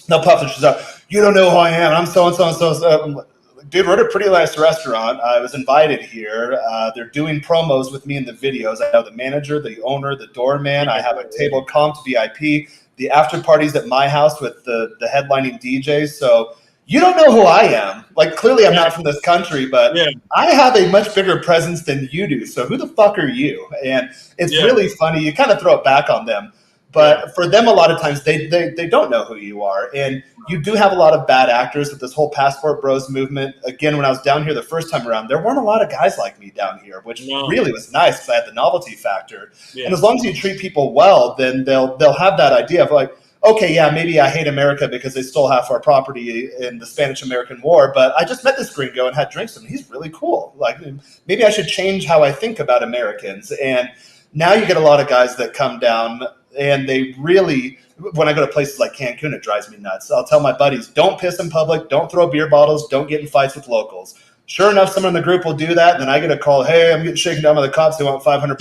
they'll puff their chest out. You don't know who I am. I'm so and so and so. Dude, we're at a pretty nice restaurant. I was invited here. They're doing promos with me in the videos. I know the manager, the owner, the doorman. I have a table comped VIP. The after parties at my house with the headlining DJs. So you don't know who I am. Like, clearly I'm not from this country, but I have a much bigger presence than you do. So who the fuck are you? And it's really funny. You kind of throw it back on them. But for them, a lot of times they don't know who you are. And you do have a lot of bad actors with this whole passport bros movement. Again, when I was down here the first time around, there weren't a lot of guys like me down here, which really was nice because I had the novelty factor. And as long as you treat people well, then they'll have that idea of like, okay, yeah, maybe I hate America because they stole half our property in the Spanish-American War, but I just met this gringo and had drinks with him. He's really cool. Like, maybe I should change how I think about Americans. And now you get a lot of guys that come down and they really, when I go to places like Cancun, it drives me nuts. I'll tell my buddies, don't piss in public, don't throw beer bottles, don't get in fights with locals. Sure enough, someone in the group will do that, and then I get a call, hey, I'm getting shaken down by the cops, they want $500.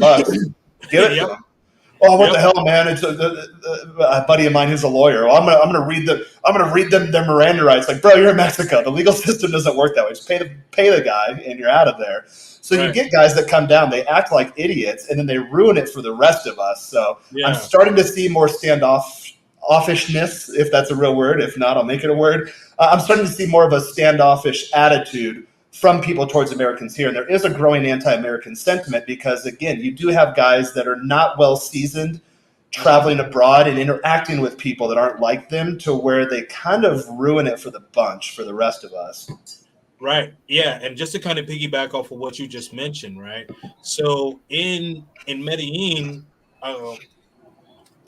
Give it to them. Oh, what the hell, man? It's a buddy of mine who's a lawyer. Well, I'm gonna read them their Miranda rights. Like, bro, you're in Mexico. The legal system doesn't work that way. Just pay the guy, and you're out of there. So you get guys that come down, they act like idiots, and then they ruin it for the rest of us. So I'm starting to see more offishness, if that's a real word. If not, I'll make it a word. I'm starting to see more of a standoffish attitude from people towards Americans here. And there is a growing anti-American sentiment because, again, you do have guys that are not well seasoned traveling abroad and interacting with people that aren't like them to where they kind of ruin it for the bunch for the rest of us. Right. Yeah. And just to kind of piggyback off of what you just mentioned, right? So in Medellin,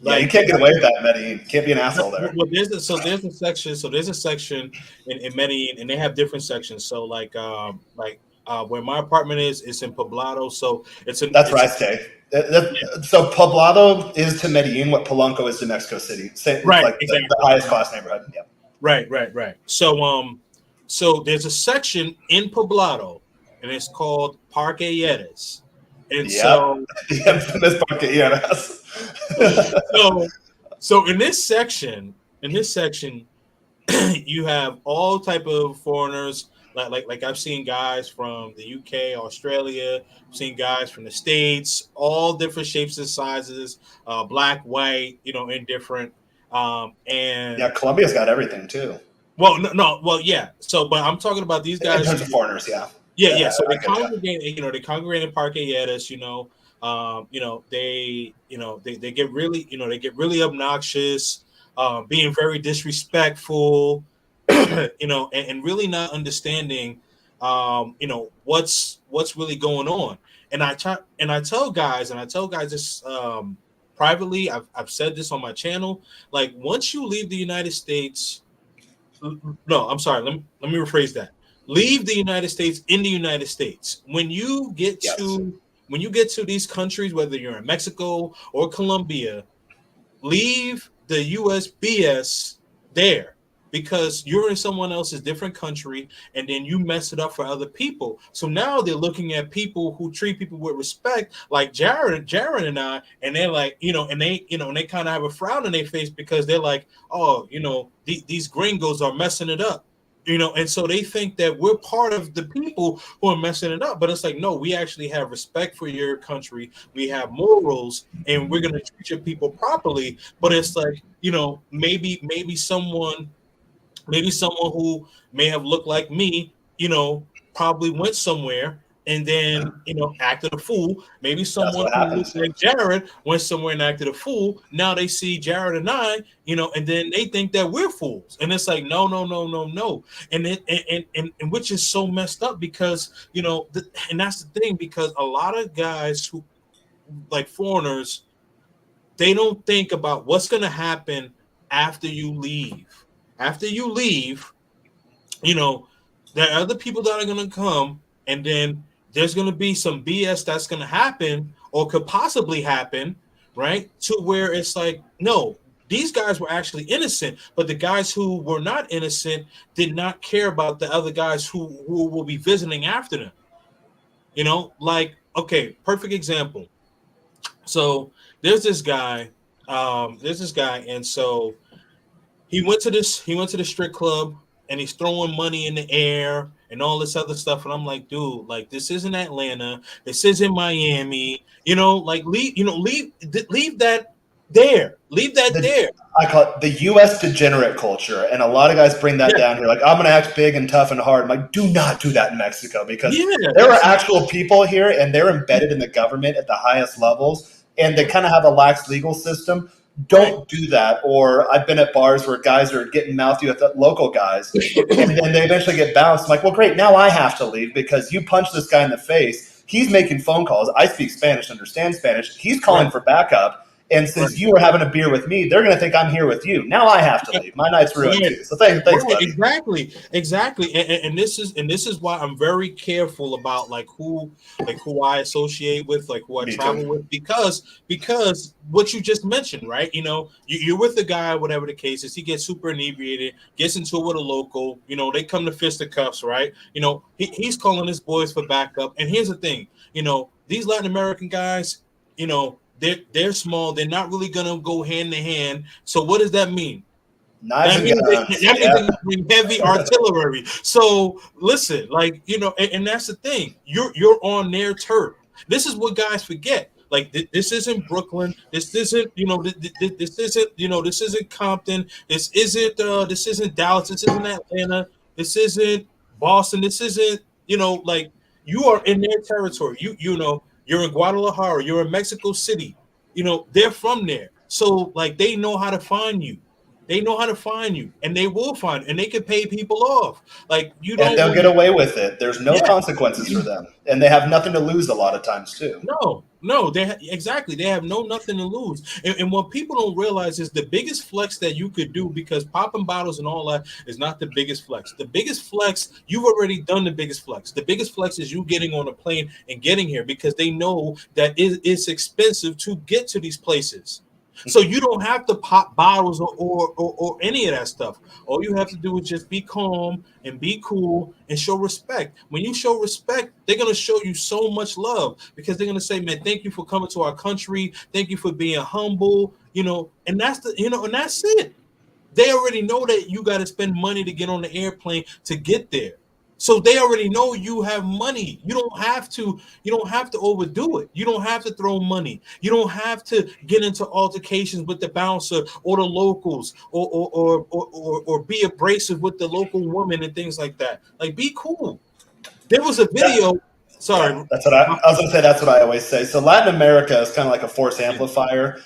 you can't get away with that in Medellin. You can't be an asshole there. Well, there's a section in Medellin, and they have different sections. So where my apartment is, it's in Poblado. So that's where I stay. So Poblado is to Medellin what Polanco is to Mexico City. Right. Like exactly. the highest class neighborhood. Yeah. Right. So there's a section in Poblado, and it's called Parque Lleras. And so the infamous Parque Lleras. so in this section, you have all type of foreigners. Like I've seen guys from the UK, Australia. I've seen guys from the States, all different shapes and sizes, black, white, indifferent. And Colombia's got everything too. Well, yeah. So, but I'm talking about these guys. In terms of foreigners, yeah. So they congregate. They congregate in Parque Lleras. They get really obnoxious, being very disrespectful, and really not understanding, what's really going on. And I tell guys this privately. I've said this on my channel. Like, once you leave the United States. No, I'm sorry. Let me rephrase that. Leave the United States in the United States. When you get to these countries, whether you're in Mexico or Colombia, leave the US BS there, because you're in someone else's different country and then you mess it up for other people. So now they're looking at people who treat people with respect, like Jared and I, and they're like, and they kind of have a frown on their face because they're like, oh, these gringos are messing it up. And so they think that we're part of the people who are messing it up. But it's like, no, we actually have respect for your country. We have morals, and we're going to treat your people properly. But it's like, maybe someone who may have looked like me, probably went somewhere and then acted a fool. Maybe That's someone what who looked happens. like Jared went somewhere and acted a fool. Now they see Jared and I, and then they think that we're fools. And it's like, no, no, no, no, no. And and which is so messed up because and that's the thing, because a lot of guys who like foreigners, they don't think about what's going to happen after you leave. After you leave, you know, there are other people that are going to come, and then there's going to be some BS that's going to happen or could possibly happen, right? To where it's like, no, these guys were actually innocent, but the guys who were not innocent did not care about the other guys who will be visiting after them. Like, okay, perfect example. So there's this guy, and so he went to the strip club, and he's throwing money in the air and all this other stuff. And I'm like, dude, like, this isn't Atlanta, this isn't Miami, like, leave that there. Leave that The, there. I call it the U.S. degenerate culture, and a lot of guys bring that Yeah, down here. Like, I'm going to act big and tough and hard. I'm like, do not do that in Mexico, because yeah, there are absolutely. actual people here, and they're embedded in the government at the highest levels, and they kind of have a lax legal system. Right. Don't do that. Or I've been at bars where guys are getting mouthy with the local guys, and then they eventually get bounced. I'm like, well, great, now I have to leave because you punched this guy in the face. He's making phone calls. I speak Spanish, understand Spanish. He's calling Right, for backup. And since right. you were having a beer with me, they're going to think I'm here with you. Now I have to leave. My night's ruined Right. too. So thanks, Right, buddy. exactly, and this is why I'm very careful about like who I associate with, like who I Me too. travel with, because what you just mentioned, right? You're with a guy, whatever the case is, he gets super inebriated, gets into it with a local, they come to fisticuffs, right? He's calling his boys for backup, and here's the thing, these Latin American guys, they're small, they're not really gonna go hand to hand. So what does that mean? Knives That and means guns. that means Yeah. they bring heavy artillery. So listen, like and that's the thing. You're on their turf. This is what guys forget. Like this isn't Brooklyn. This isn't this isn't this isn't Compton. This isn't Dallas. This isn't Atlanta. This isn't Boston. This isn't like you are in their territory. You're in Guadalajara. You're in Mexico City. They're from there. So like they know how to find you. They know how to find you, and they will find, and they can pay people off. Like you And don't they'll get want, away with it. There's no yeah, consequences for them. And they have nothing to lose a lot of times too. no, exactly. They have nothing to lose. And what people don't realize is the biggest flex that you could do, because popping bottles and all that is not the biggest flex. The biggest flex, you've already done the biggest flex. The biggest flex is you getting on a plane and getting here, because they know that it's expensive to get to these places. So you don't have to pop bottles or any of that stuff. All you have to do is just be calm and be cool and show respect. When you show respect, they're gonna show you so much love, because they're gonna say, "Man, thank you for coming to our country. Thank you for being humble." And and that's it. They already know that you got to spend money to get on the airplane to get there. So they already know you have money. You don't have to overdo it. You don't have to throw money. You don't have to get into altercations with the bouncer or the locals, or be abrasive with the local woman and things like that. Like, be cool. There was a That, video. yeah, Sorry. that's what I was going to say. That's what I always say. So Latin America is kind of like a force Yeah, amplifier.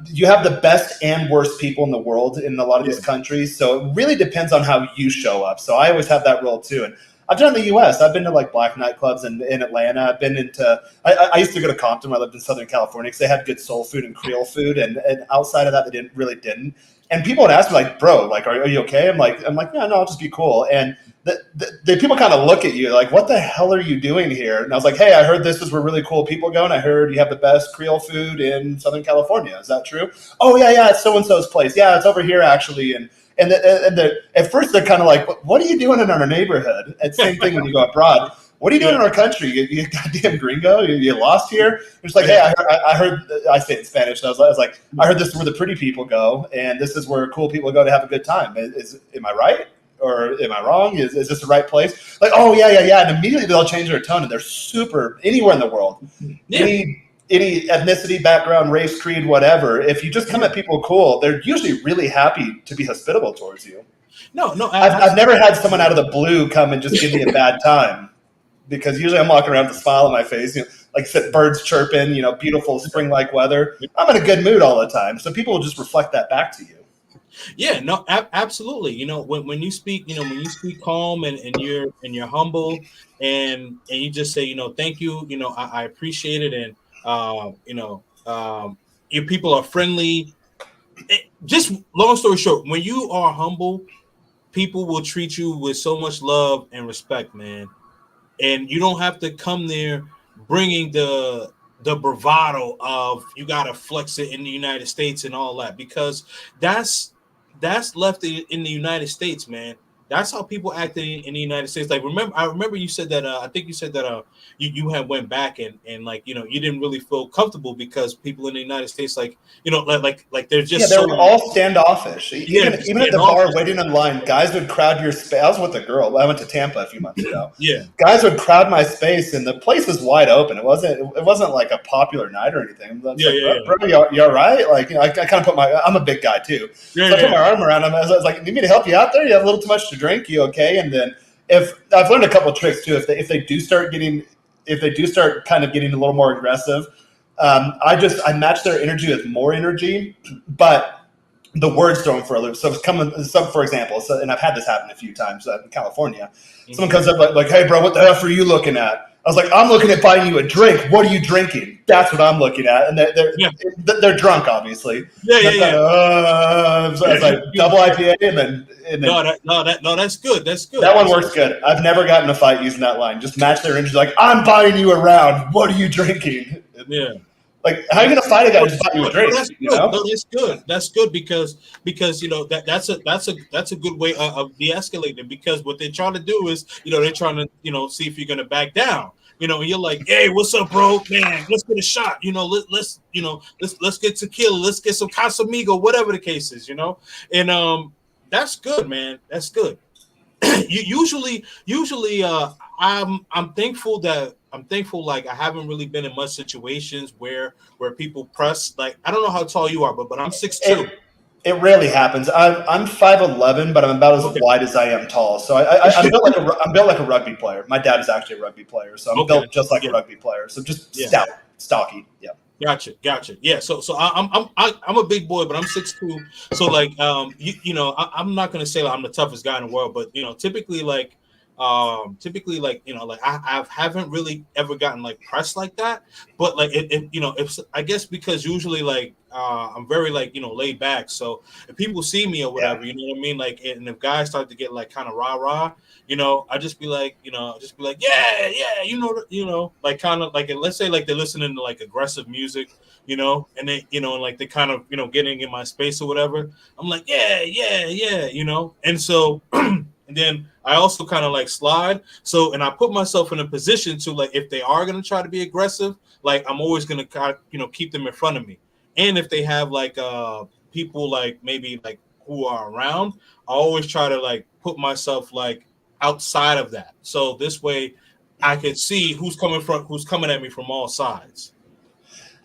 You have the best and worst people in the world in a lot of yeah, these countries. So it really depends on how you show up. So I always have that rule too. And I've done the U.S. I've been to like black nightclubs in Atlanta. I've been into. I used to go to Compton when I lived in Southern California because they had good soul food and Creole food, and outside of that, they didn't. And people would ask me like, "Bro, like, are you okay?" I'm like, no, I'll just be cool. And the people kind of look at you like, what the hell are you doing here? And I was like, hey, I heard this is where really cool people go, and I heard you have the best Creole food in Southern California. Is that true? Oh yeah, it's so and so's place. Yeah, it's over here actually. And at first they're kind of like, what are you doing in our neighborhood? And same thing when you go abroad. What are you doing yeah, in our country? You goddamn gringo? You lost here? It's like, hey, yeah, I heard. I say it in Spanish. So I was like, I heard this is where the pretty people go, and this is where cool people go to have a good time. Am I right? Or am I wrong? Is this the right place? Like, oh yeah. And immediately they'll change their tone, and they're super anywhere in the world, yeah, any ethnicity, background, race, creed, whatever. If you just come yeah. at people cool, they're usually really happy to be hospitable towards you. No, I've never absolutely. had someone out of the blue come and just give me a bad time. because usually I'm walking around with a smile on my face. Like I said, birds chirping, beautiful spring-like weather. I'm in a good mood all the time, so people will just reflect that back to you. Yeah, no, absolutely. When you speak, when you speak calm and you're humble and you just say, thank you, I appreciate it, and your people are friendly. Just long story short, when you are humble, people will treat you with so much love and respect, man. And you don't have to come there bringing the bravado of you got to flex it in the United States and all that, because that's left in the United States, man. That's how people act in the United States. Like, I remember you said that. I think you said that you had went back and like you didn't really feel comfortable because people in the United States, like like they're Yeah, just they so, were all standoffish. yeah, Even at the bar standoffish. waiting in line, guys would crowd your space. I was with a girl. I went to Tampa a few months ago. Yeah, Guys would crowd my space, and the place was wide open. It wasn't like a popular night or anything. It's yeah, like, yeah, bro, you all right? Like, I kind of put I'm a big guy too, yeah, so I yeah, put my yeah. arm around him. I was like, "Need me to help you out there? You have a little too much to drink. You okay?" And then if I've learned a couple of tricks too, if they do start kind of getting a little more aggressive, I match their energy with more energy, but the words thrown for a loop. So it's coming, for example, and I've had this happen a few times in California. Someone Mhm. comes up like, "Hey, bro, what the F are you looking at?" I was like, "I'm looking at buying you a drink. What are you drinking?" That's what I'm looking at, and Yeah, they're drunk, obviously. yeah, And yeah, I'm kind yeah. of as I double IPA, and then No, that's good. That's good. that one That's works good. I've never gotten in a fight using that line. Just match their energy. Like, I'm buying you around. What are you drinking? yeah. Like, how are Yeah, you gonna fight a guy no, who just bought you a no, drink? that's You good. know? No, that's good. That's good because that's a good way of de-escalating, because what they're trying to do is they're trying to see if you're gonna back down. And you're like, hey, what's up, bro? Man, let's get a shot. Let's get tequila. Let's get some Casamigo, whatever the case is. And that's good, man. That's good. Usually I'm thankful, like I haven't really been in much situations where people press. Like, I don't know how tall you are, but I'm 6'2". It it rarely happens. I'm 5'11", but I'm about as Okay. wide as I am tall. So I'm built like I'm built like a rugby player. My dad is actually a rugby player, so I'm Okay. built just like a Yeah. rugby player. So just Yeah. stout, stocky. Yeah. Gotcha. Yeah. So I'm a big boy, but I'm 6'2". So like I'm not gonna say like I'm the toughest guy in the world, but typically like like I haven't really ever gotten like pressed like that. But like if I guess because usually like I'm very like laid back. So if people see me or Yeah. whatever, you know what I mean? Like, and if guys start to get like kind of rah, I just be like, yeah, like kind of like, let's say like they're listening to like aggressive music, and they, and like they kind of, getting in my space or whatever. I'm like, yeah, and so, and then I also kind of like slide. So, and I put myself in a position to like, if they are going to try to be aggressive, like I'm always going to, keep them in front of me. And if they have like, people like maybe like who are around, I always try to like put myself like outside of that. So this way I could see who's coming at me from all sides.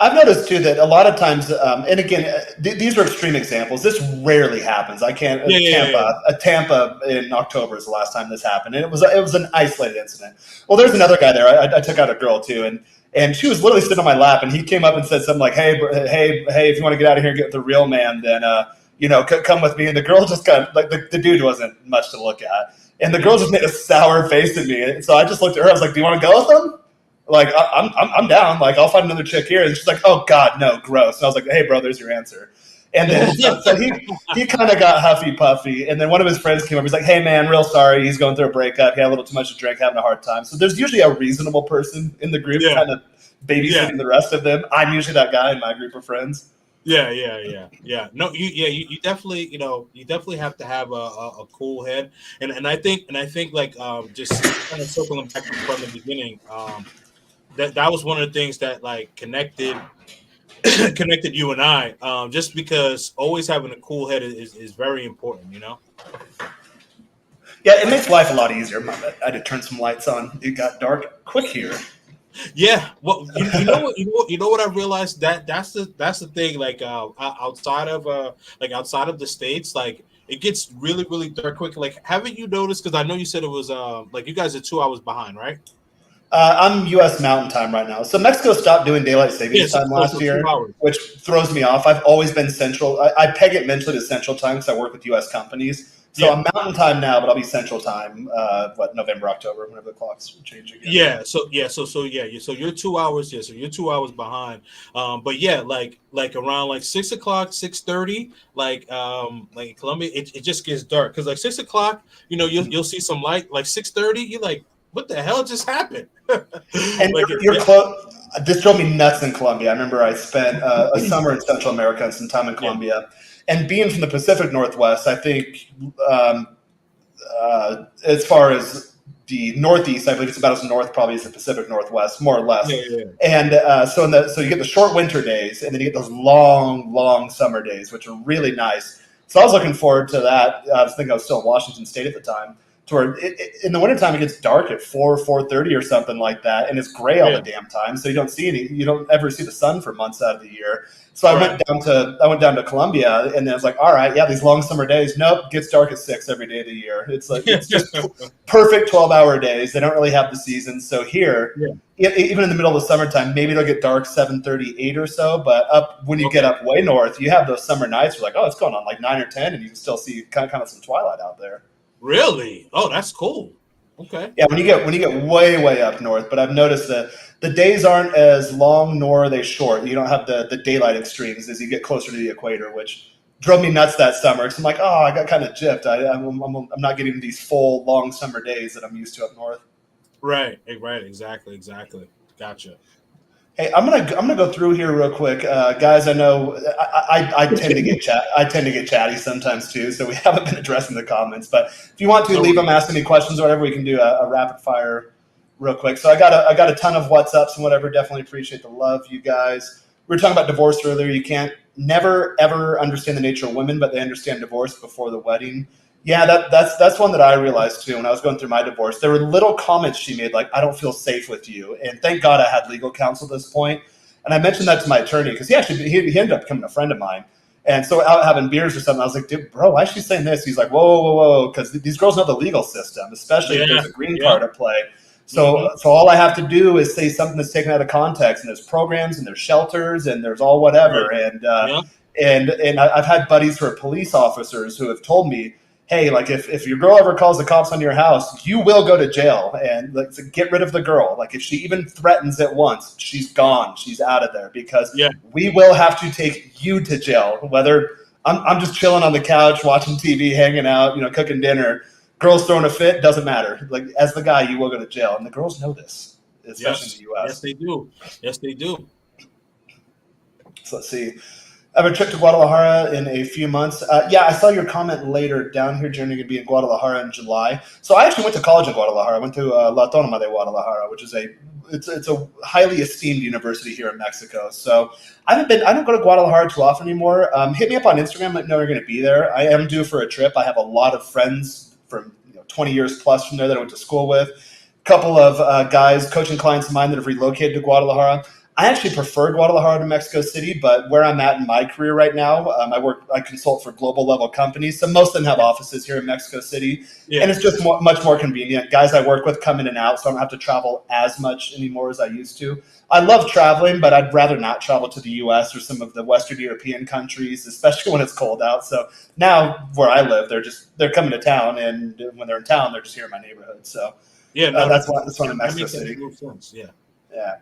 I've noticed too that a lot of times, and again, these are extreme examples. This rarely happens. I can't. Yeah. Tampa in October is the last time this happened, and it was an isolated incident. Well, there's another guy there. I took out a girl too, and she was literally sitting on my lap, and he came up and said something like, "Hey, if you want to get out of here and get with the real man, then come with me." And the girl just got like the dude wasn't much to look at, and the girl just made a sour face at me. And so I just looked at her. I was like, "Do you want to go with him?" Like, I'm down. Like, I'll find another chick here. And she's like, "Oh God, no, gross." And I was like, "Hey, bro, there's your answer." And then so he kind of got huffy puffy. And then one of his friends came up. He's like, "Hey, man, real sorry. He's going through a breakup. He had a little too much to drink, having a hard time." So there's usually a reasonable person in the group, Yeah. kind of babysitting Yeah. the rest of them. I'm usually that guy in my group of friends. Yeah. No, you definitely, you definitely have to have a cool head, and I think like just kind of circling back from the beginning, that was one of the things that like connected connected you and I, just because always having a cool head is very important. Yeah, it makes life a lot easier. I had to turn some lights on. It got dark quick here. Yeah, well, you know what I realized, that's the thing. Like, outside of the states, like it gets really really dark quick. Like, haven't you noticed? Because I know you said it was like you guys are 2 hours behind, right? I'm U.S. Mountain Time right now. So Mexico stopped doing daylight Yeah, savings so, time so, last so 2 hours. year, which throws me off. I've always been Central. I peg it mentally to Central Time because I work with U.S. companies. So Yeah. I'm Mountain Time now, but I'll be Central Time. November, October, whenever the clocks change again. So you're 2 hours. Yeah, so you're 2 hours behind. But yeah, like around like 6 o'clock, 6:30, like in Colombia, it just gets dark because like 6 o'clock, you'll see some light. Like 6:30, you're like, what the hell just happened? And Like it, you're close. This drove me nuts in Colombia. I remember I spent a summer in Central America and some time in yeah, Colombia. And being from the Pacific Northwest, I think um, as far as the Northeast, I believe it's about as north probably as the Pacific Northwest, more or less. yeah. And so you get the short winter days, and then you get those long, long summer days, which are really nice. So I was looking forward to that. I was thinking I was still in Washington State at the time, to where in the wintertime it gets dark at 4:30 or something like that, and it's gray all Yeah. the damn time. So you don't ever see the sun for months out of the year. So Right. I went down to Colombia, and then I was like, all right, yeah, these long summer days. Nope, gets dark at 6 every day of the year. It's just perfect 12-hour days. They don't really have the seasons. So here, Yeah. even in the middle of the summertime, maybe it'll get dark 7:38 or so. But up when you get Okay. up way north, you have those summer nights. You're like, oh, it's going on like 9 or 10, and you can still see kind of some twilight out there. Really? Oh, that's cool. Okay. Yeah, when you get way up north, but I've noticed that the days aren't as long nor are they short. You don't have the daylight extremes as you get closer to the equator, which drove me nuts that summer. Because I'm like, oh, I got kind of gypped. I'm not getting these full long summer days that I'm used to up north. Right. Right. Exactly. Gotcha. Hey, I'm gonna go through here real quick, guys. I know I tend to get I tend to get chatty sometimes too, so we haven't been addressing the comments. But if you want to No leave them, worries. ask any questions or whatever, we can do a rapid fire real quick. So I got a ton of WhatsApps and whatever. Definitely appreciate the love, you guys. We were talking about divorce earlier. You can't never ever understand the nature of women, but they understand divorce before the wedding. Yeah, that's one that I realized too when I was going through my divorce. There were little comments she made like, "I don't feel safe with you," and thank God I had legal counsel at this point. And I mentioned that to my attorney because he ended up becoming a friend of mine. And so out having beers or something, I was like, "Dude, bro, why is she saying this?" He's like, "Whoa," because these girls know the legal system, especially if Yeah. there's a green Yeah. card at play. Mm-hmm. So all I have to do is say something that's taken out of context, and there's programs and there's shelters and there's all Right. whatever. Yeah. And I've had buddies who are police officers who have told me, hey, like if your girl ever calls the cops on your house, you will go to jail, and like to get rid of the girl. Like if she even threatens it once, she's gone, she's out of there because Yeah. we will have to take you to jail. Whether I'm just chilling on the couch watching TV, hanging out, cooking dinner, girls throwing a fit, doesn't matter. Like as the guy, you will go to jail, and the girls know this, especially in the Yes. Yes, U.S. they do. Yes, they do. So let's see. I have a trip to Guadalajara in a few months. Yeah, I saw your comment later down here. Journey to be in Guadalajara in July. So I actually went to college in Guadalajara. I went to La Autónoma de Guadalajara, which is it's a highly esteemed university here in Mexico. So I don't go to Guadalajara too often anymore. Hit me up on Instagram. Let me know you're going to be there. I am due for a trip. I have a lot of friends from 20 years plus from there that I went to school with. A couple of guys, coaching clients of mine that have relocated to Guadalajara. I actually prefer Guadalajara to Mexico City, but where I'm at in my career right now, I consult for global level companies. So most of them have Yeah. offices here in Mexico City, and Yeah. it's just much more convenient. Guys I work with come in and out, so I don't have to travel as much anymore as I used to. I love traveling, but I'd rather not travel to the U.S. or some of the Western European countries, especially when it's cold out. So now where I live, they're coming to town, and when they're in town, they're just here in my neighborhood. So Yeah. No, that's why I'm in that Mexico makes City. absolute sense. Yeah. Yeah.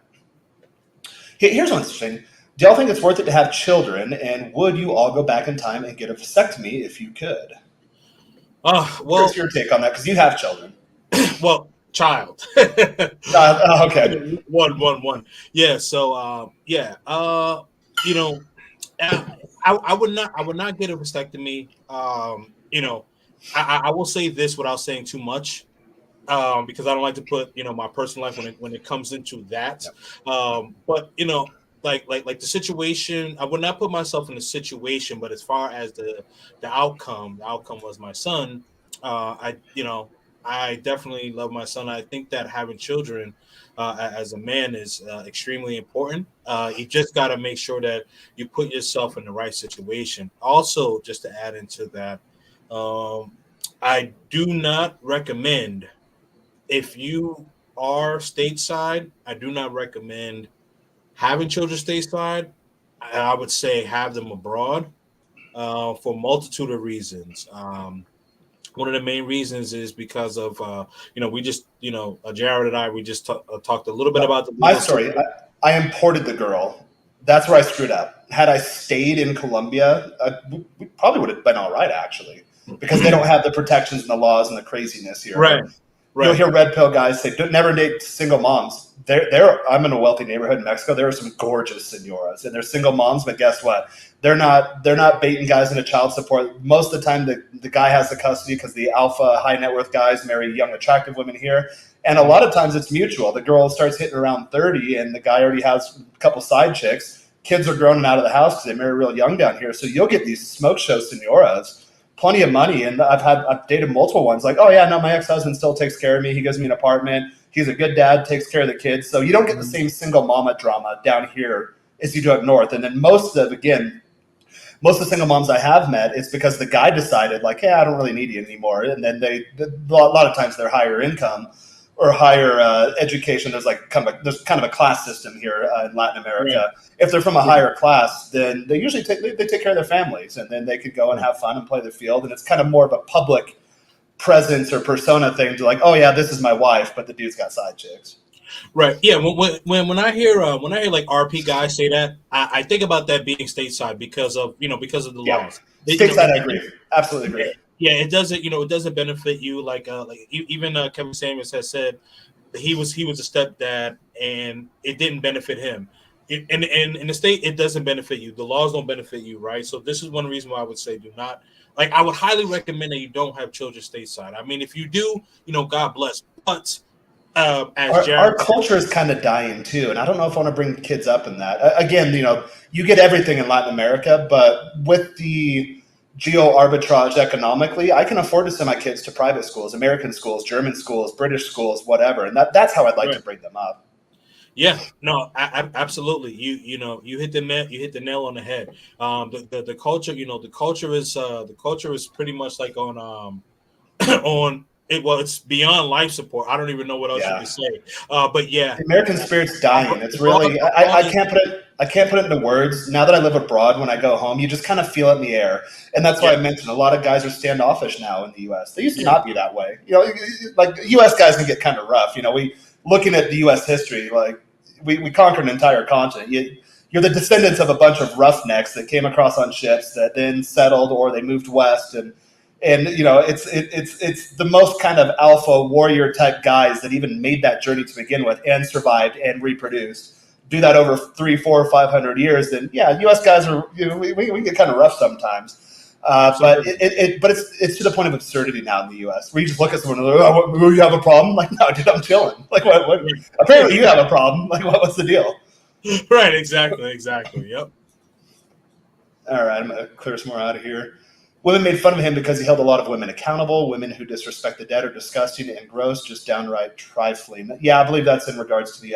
Here's one interesting. Do y'all think it's worth it to have children? And would you all go back in time and get a vasectomy if you could? Here's Well, your take on that because you have children. child. Okay. One. Yeah. So, yeah. You know, I would not get a vasectomy. I will say this without saying too much. Because I don't like to put my personal life when it comes into that. Yep. But like the situation, I would not put myself in a situation. But as far as the outcome was my son. I definitely love my son. I think that having children as a man is extremely important. You just got to make sure that you put yourself in the right situation. Also, just to add into that, um, I do not recommend if you are stateside, I do not recommend having children stateside. I would say have them abroad for a multitude of reasons. One of the main reasons is because of we just Jared and I we just talked a little bit about the My legal story, system. I imported the girl. That's where I screwed up. Had I stayed in Colombia, we probably would have been all right, actually, because they don't have the protections and the laws and the craziness here. Right, You'll right. hear red pill guys say, "Don't never date single moms." I'm in a wealthy neighborhood in Mexico. There are some gorgeous senoras, and they're single moms. But guess what? They're not baiting guys into child support. Most of the time, the guy has the custody because the alpha high net worth guys marry young attractive women here, and a lot of times it's mutual. The girl starts hitting around 30, and the guy already has a couple side chicks. Kids are grown and out of the house because they marry real young down here. So you'll get these smoke show senoras, plenty of money, and I've dated multiple ones. Like, oh yeah, no, my ex-husband still takes care of me. He gives me an apartment. He's a good dad, takes care of the kids. So you don't get the same single mama drama down here as you do up north. And then most of the single moms I have met, it's because the guy decided, like, hey, I don't really need you anymore. And then a lot of times they're higher income or higher education. There's kind of a class system here in Latin America. Right. If they're from a higher class, then they usually they take care of their families, and then they could go and have fun and play the field. And it's kind of more of a public presence or persona thing to like, oh yeah, this is my wife, but the dude's got side chicks. Right. Yeah. When I hear like RP guys say that, I think about that being stateside because of the Yeah, laws. stateside, I agree, absolutely agree. Yeah, it doesn't benefit you even Kevin Samuels has said he was a stepdad and it didn't benefit him. In the state, it doesn't benefit you. The laws don't benefit you, right? So this is one reason why I would say do not. Like, I would highly recommend that you don't have children stateside. I mean, if you do, God bless. But as Our Jared said, culture is kind of dying too, and I don't know if I want to bring kids up in that. Again, you get everything in Latin America, but with the geo arbitrage economically, I can afford to send my kids to private schools, American schools, German schools, British schools, whatever, and that's how I'd like to right. bring them up. Yeah, no, absolutely. You hit the nail on the head. The culture, the culture is pretty much like on on it. Well, it's beyond life support. I don't even know what else you Yeah. could say. But yeah, The American spirit's dying. It's abroad, really I abroad is can't put it into words. Now that I live abroad, when I go home, you just kind of feel it in the air, and that's why yeah, I mentioned a lot of guys are standoffish now in the U.S. They used to yeah, not be that way. Like U.S. guys can get kind of rough. We looking at the U.S. history, like we conquered an entire continent. You're the descendants of a bunch of roughnecks that came across on ships that then settled or they moved west and it's the most kind of alpha warrior type guys that even made that journey to begin with and survived and reproduced. Do that over 3, 4, 500 years, then yeah, U.S. guys are we get kind of rough sometimes. But absolutely. it's to the point of absurdity now in the U.S. where you just look at someone and like, oh, you have a problem? Like, no, dude, I'm chilling. Like, what? Apparently, you have a problem. Like, what's the deal? Right, exactly. Yep. All right, I'm gonna clear some more out of here. Women made fun of him because he held a lot of women accountable. Women who disrespect the dead are disgusting and gross, just downright trifling. Yeah, I believe that's in regards to the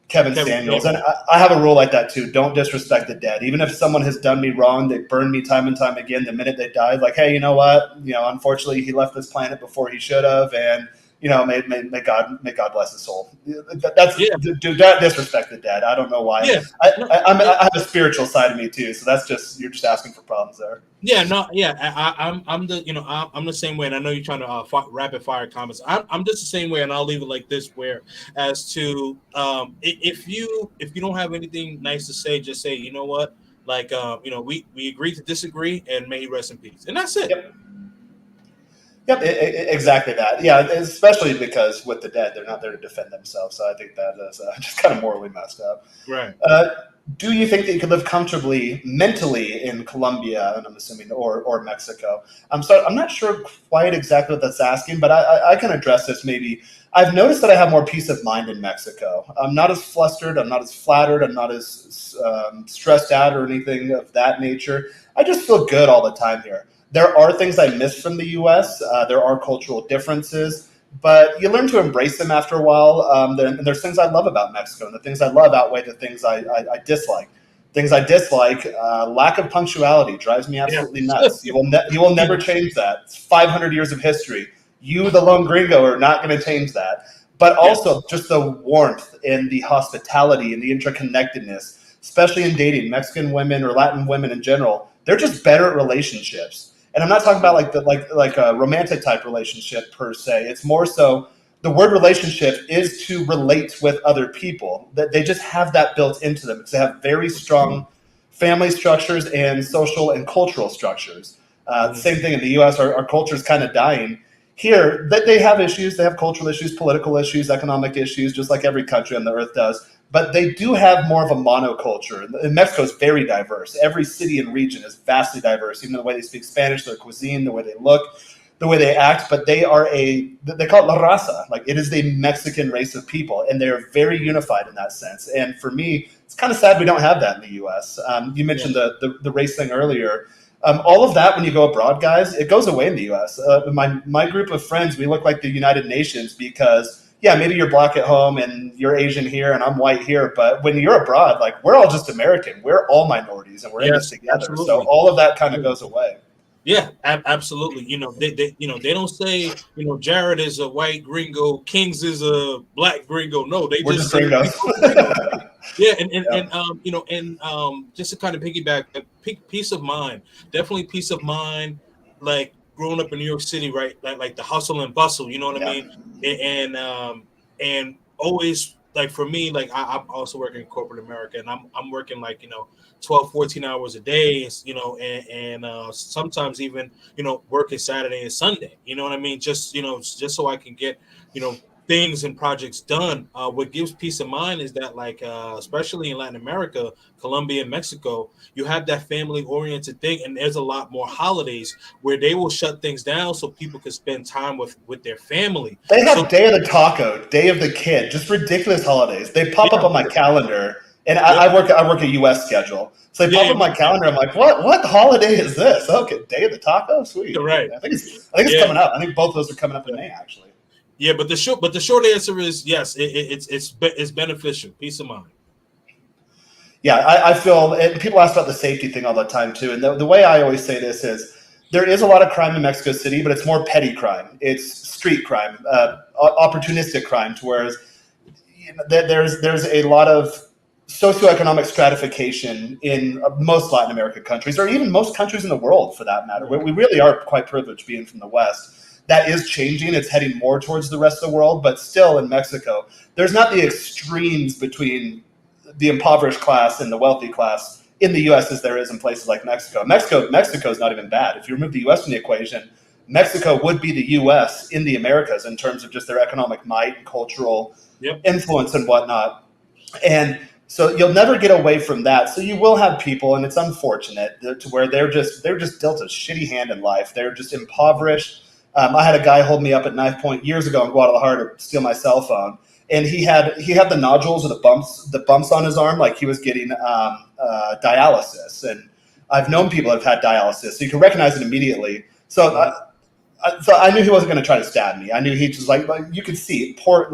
Kevin Kevin Samuels. And Samuels. I have a rule like that too. Don't disrespect the dead. Even if someone has done me wrong, they burned me time and time again. The minute they died, like, hey, you know what? Unfortunately, he left this planet before he should have, and may God bless his soul. That's Yeah, do not disrespect the dead. I don't know why. yeah. No, I have a spiritual side of me too, so that's just you're just asking for problems there. yeah, no, yeah. I'm the I'm the same way, and I know you're trying to rapid fire comments. I'm just the same way, and I'll leave it like this: where as to if you don't have anything nice to say, just say, you know what, like we agree to disagree, and may he rest in peace, and that's it. Yep. Yep, exactly that. Yeah, especially because with the dead, they're not there to defend themselves. So I think that is just kind of morally messed up. Right. Do you think that you could live comfortably mentally in Colombia, and I'm assuming, or Mexico? I'm not sure quite exactly what that's asking, but I can address this maybe. I've noticed that I have more peace of mind in Mexico. I'm not as flustered. I'm not as flattered. I'm not as stressed out or anything of that nature. I just feel good all the time here. There are things I miss from the U.S. There are cultural differences, but you learn to embrace them after a while. There's things I love about Mexico, and the things I love outweigh the things I dislike. Things I dislike, lack of punctuality drives me Yeah. absolutely nuts. You will never change that. It's 500 years of history. You, the lone gringo, are not going to change that. but also Yes. just the warmth and the hospitality and the interconnectedness, especially in dating. Mexican women or Latin women in general, they're just better at relationships. And I'm not talking about like a romantic type relationship per se. It's more so the word relationship is to relate with other people. That they just have that built into them because they have very strong family structures and social and cultural structures. Mhm. Same thing in the U.S. Our culture is kind of dying. Here, that they have issues. They have cultural issues, political issues, economic issues, just like every country on the earth does. But they do have more of a monoculture. And Mexico is very diverse. Every city and region is vastly diverse, even the way they speak Spanish, their cuisine, the way they look, the way they act. But they call it la raza. Like it is the Mexican race of people, and they are very unified in that sense. And for me, it's kind of sad we don't have that in the U.S. You Yeah. mentioned the race thing earlier. All of that, when you go abroad, guys, it goes away in the U.S. My group of friends, we look like the United Nations because, yeah, maybe you're black at home and you're Asian here and I'm white here, but when you're abroad, like we're all just American. We're all minorities and we're in this Yes. together. So Absolutely. all of that kind of goes away. Yeah, absolutely. They don't say, Jared is a white gringo, Kings is a black gringo. No, they We're just just say we gringos. both gringos. Yeah, Yeah. just to kind of piggyback, peace of mind, definitely peace of mind. Like growing up in New York City, right? Like the hustle and bustle. You know what I Yeah. mean? And always like for me, like I'm also working in corporate America, and I'm working like 12, 14 hours a day, and sometimes even working Saturday and Sunday. You know what I mean? Just so I can get things and projects done. What gives peace of mind is that, like, especially in Latin America, Colombia and Mexico, you have that family oriented thing, and there's a lot more holidays where they will shut things down so people can spend time with their family. They So have Day of the Taco, Day of the Kid, just ridiculous holidays. They pop up yeah, on my calendar, and yep, I work a U.S. schedule, so they yeah, pop yeah, up my calendar. I'm like, what holiday is this? Okay, Day of the Taco, sweet. right, I think it's yeah. coming up. I think both of those are coming up in May actually. Yeah, but the short answer is yes. It's beneficial. Peace of mind. Yeah, I feel, and people ask about the safety thing all the time too. And the way I always say this is there is a lot of crime in Mexico City, but it's more petty crime. It's street crime, opportunistic crime, to whereas there's a lot of socioeconomic stratification in most Latin American countries, or even most countries in the world for that matter. We really are quite privileged being from the West. That is changing. It's heading more towards the rest of the world, but still in Mexico, there's not the extremes between the impoverished class and the wealthy class in the U.S. as there is in places like Mexico. Mexico is not even bad. If you remove the U.S. from the equation, Mexico would be the U.S. in the Americas in terms of just their economic might and cultural Yep. influence and whatnot. And so you'll never get away from that. So you will have people, and it's unfortunate to where they're just dealt a shitty hand in life. They're just impoverished. I had a guy hold me up at knife point years ago in Guadalajara to steal my cell phone, and he had the nodules or the bumps on his arm like he was getting dialysis. And I've known people that have had dialysis, so you can recognize it immediately. So I knew he wasn't going to try to stab me. I knew he just like you could see poor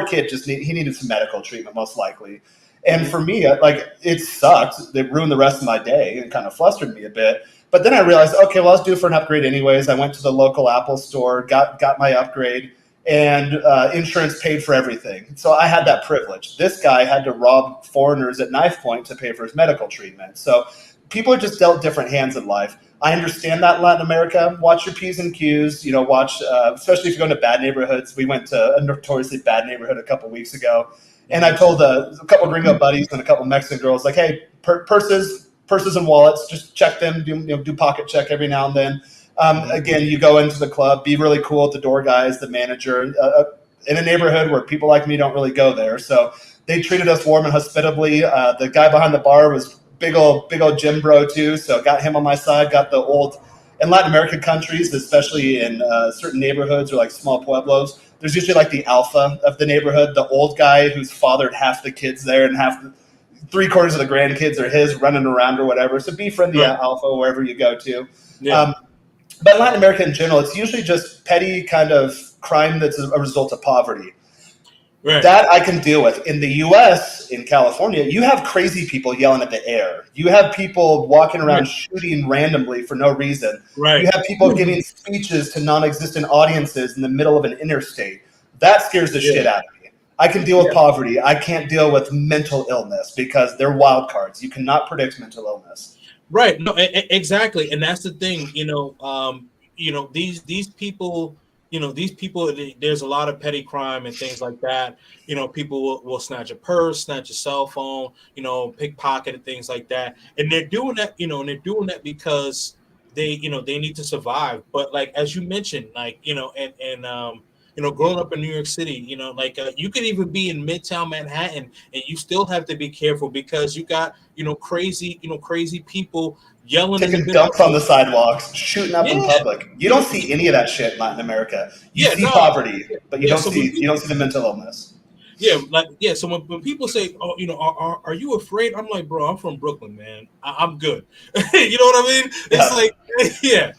kid he needed some medical treatment most likely. And for me, like it sucked. It ruined the rest of my day and kind of flustered me a bit. But then I realized, okay, well, I was due for an upgrade anyways. I went to the local Apple store, got my upgrade, and insurance paid for everything. So I had that privilege. This guy had to rob foreigners at knife point to pay for his medical treatment. So people are just dealt different hands in life. I understand that in Latin America. Watch your P's and Q's. Watch, especially if you're going to bad neighborhoods. We went to a notoriously bad neighborhood a couple weeks ago, and I told a couple gringo buddies and a couple Mexican girls, like, "Hey, purses and wallets, just check them. Do pocket check every now and then." Again, you go into the club, be really cool with the door guys, the manager. In a neighborhood where people like me don't really go there, so they treated us warm and hospitably. The guy behind the bar was big old gym bro too, so got him on my side. Got the old in Latin American countries, especially in certain neighborhoods or like small pueblos. There's usually like the alpha of the neighborhood, the old guy who's fathered half the kids there and three-quarters of the grandkids are his running around or whatever. So befriend the Right. alpha wherever you go to. Yeah. But in Latin America in general, it's usually just petty kind of crime that's a result of poverty. Right. That I can deal with. In the U.S., in California, you have crazy people yelling at the air. You have people walking Right. around shooting randomly for no reason. Right. You have people giving speeches to non-existent audiences in the middle of an interstate. That scares the Yeah. shit out of me. I can deal with Yeah. poverty. I can't deal with mental illness because they're wild cards. You cannot predict mental illness. Right. No, exactly. And that's the thing, these people, these people, there's a lot of petty crime and things like that. People will snatch a purse, snatch a cell phone, pickpocket and things like that. And they're doing that, and they're doing that because they need to survive. But like, as you mentioned, like, growing up in New York City, like you could even be in Midtown Manhattan and you still have to be careful because you got, crazy people yelling in the Taking middle dumps of on the the sidewalks, shooting up in yeah, public. You you don't know, see any of that shit in Latin America. You yeah, see no, poverty, but you yeah. don't So when see people, the mental illness. yeah, like yeah, so when people say, "Oh, are you afraid?" I'm like, bro, I'm from Brooklyn, man. I'm good. You know what I mean? It's Yeah. like, yeah,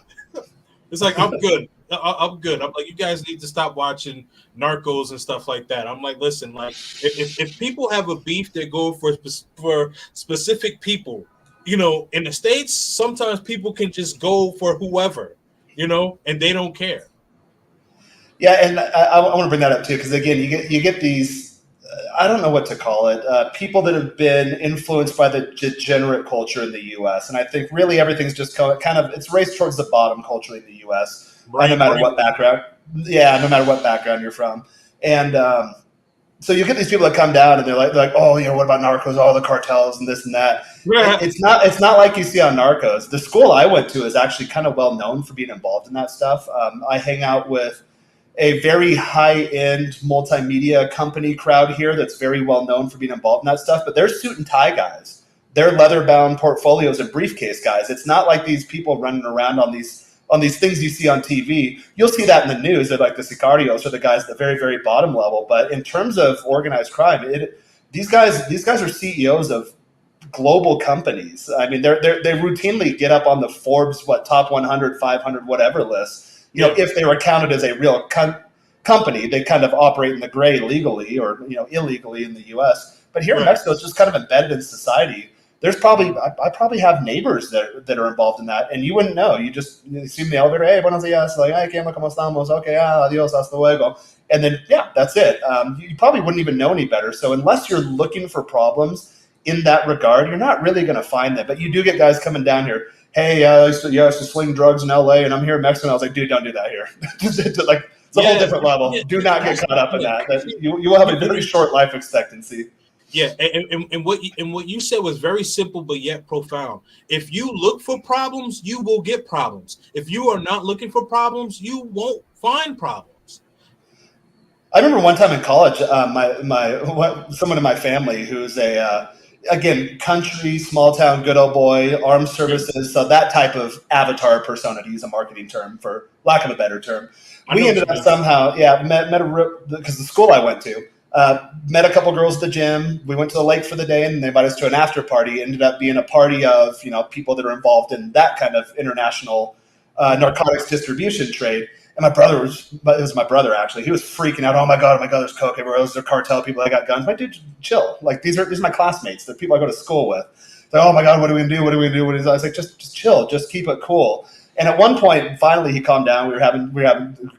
it's like I'm good. I'm good. I'm like, you guys need to stop watching Narcos and stuff like that. I'm like, listen, like, if people have a beef, they go for specific people. In the States, sometimes people can just go for whoever, and they don't care. Yeah, and I want to bring that up too because again, you get these. I don't know what to call it. People that have been influenced by the degenerate culture in the U.S. And I think really everything's just kind of it's raced towards the bottom culturally in the U.S. No matter what Brainwash. background. Yeah, no matter what background you're from, and so you get these people that come down and they're like, oh, what about Narcos? All the cartels and this and that. It's not like you see on Narcos. The school I went to is actually kind of well known for being involved in that stuff. I hang out with a very high-end multimedia company crowd here that's very well known for being involved in that stuff, but they're suit and tie guys. They're leather-bound portfolios and briefcase guys. It's not like these people running around on these things you see on TV. You'll see that in the news. They're like the sicarios or the guys at the very, very bottom level. But in terms of organized crime, these guys are CEOs of global companies. I mean, they routinely get up on the Forbes top 100, 500, whatever list. Yeah, If they were counted as a real company, they kind of operate in the gray legally or illegally in the U.S. But here in right. Mexico, it's just kind of embedded in society. There's probably I probably have neighbors that are involved in that, and you wouldn't know. You see in the elevator, hey, buenos dias, like, hey, ¿qué onda, cómo estamos? Okay, adios, hasta luego, and then yeah, that's it. You probably wouldn't even know any better. So unless you're looking for problems in that regard, you're not really going to find them. But you do get guys coming down here. Hey, I used to sling drugs in LA, and I'm here in Mexico. And I was like, dude, don't do that here. It's a whole Yeah, different level. yeah. Do not get That's caught up in yeah. that. You will have a You very know, short life expectancy. yeah, and what you said was very simple but yet profound. If you look for problems, you will get problems. If you are not looking for problems, you won't find problems. I remember one time in college, someone in my family who's again country small town good old boy, armed Yeah, services, so that type of avatar persona, to use a marketing term for lack of a better term. I know We what ended you up mean. somehow, met because the school I went to met a couple girls at the gym. We went to the lake for the day, and they invited us to an after party. It ended up being a party of people that are involved in that kind of international narcotics distribution trade. And it was my brother actually. He was freaking out. Oh my god, there's coke everywhere. Those are cartel people that got guns. My dude, chill. Like these are my classmates, the people I go to school with. It's like, oh my god, what are we gonna do? What are we gonna do? I was like, just chill, just keep it cool. And at one point, finally, he calmed down. We were having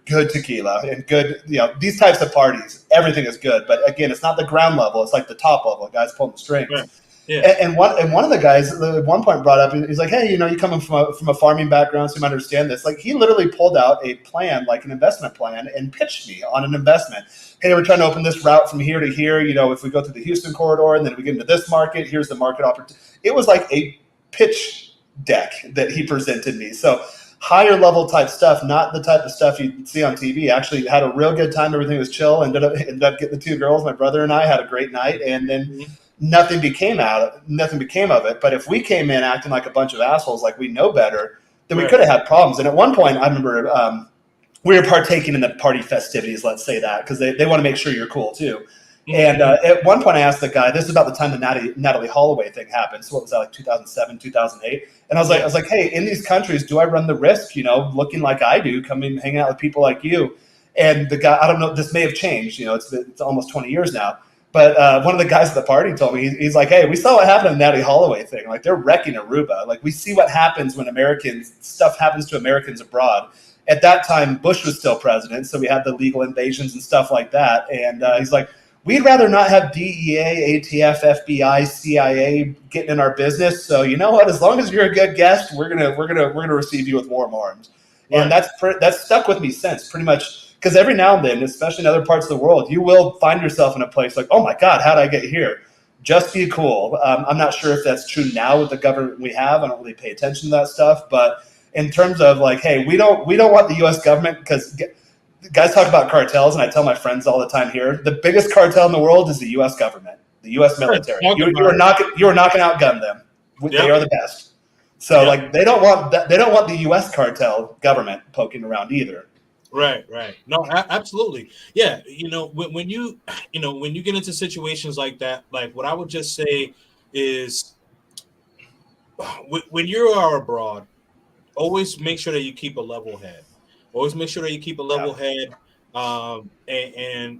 good tequila and good, these types of parties. Everything is good, but again, it's not the ground level. It's like the top level. Guys pulling the strings. Right. Yeah. And one of the guys at one point brought up, he's like, hey, you coming from a farming background, so you might understand this. Like he literally pulled out a plan, like an investment plan, and pitched me on an investment. Hey, we're trying to open this route from here to here. If we go through the Houston corridor and then we get into this market, here's the market opportunity. It was like a pitch deck that he presented me. So higher level type stuff, not the type of stuff you see on TV. Actually had a real good time. Everything was chill. Ended up getting the two girls. My brother and I had a great night, and then Mhm. nothing became of it. But if we came in acting like a bunch of assholes, like we know better, then we Right. could have had problems. And at one point, I remember we were partaking in the party festivities, let's say that, because they want to make sure you're cool too. And Mhm. at one point, I asked the guy. This is about the time the Natalie Holloway thing happened. So what was that, like 2007, 2008? And Yeah. I was like, hey, in these countries, do I run the risk, looking like I do, coming hanging out with people like you? And the guy, I don't know, this may have changed. It's almost 20 years now. But one of the guys at the party told me, he's like, hey, we saw what happened in the Natalie Holloway thing. Like they're wrecking Aruba. Like we see what happens when stuff happens to Americans abroad. at that time, Bush was still president, so we had the legal invasions and stuff like that. And he's like, we'd rather not have DEA, ATF, FBI, CIA getting in our business. So you know what? As long as you're a good guest, we're gonna receive you with warm arms. And Right. that's stuck with me since, pretty much, because every now and then, especially in other parts of the world, you will find yourself in a place like, oh my God, how did I get here? Just be cool. I'm not sure if that's true now with the government we have. I don't really pay attention to that stuff, but in terms of like, hey, we don't want the U.S. government, because guys talk about cartels, and I tell my friends all the time here, the biggest cartel in the world is the U.S. government, the U.S. military. Talk You about are not going to outgun them. They Yep. are the best. So Yep. like they don't want that, they don't want the U.S. cartel government poking around either. Right, right. No, absolutely. Yeah, when when you get into situations like that, like what I would just say is when you are abroad, always make sure that you keep a level head. Always make sure that you keep a Yeah. level head. And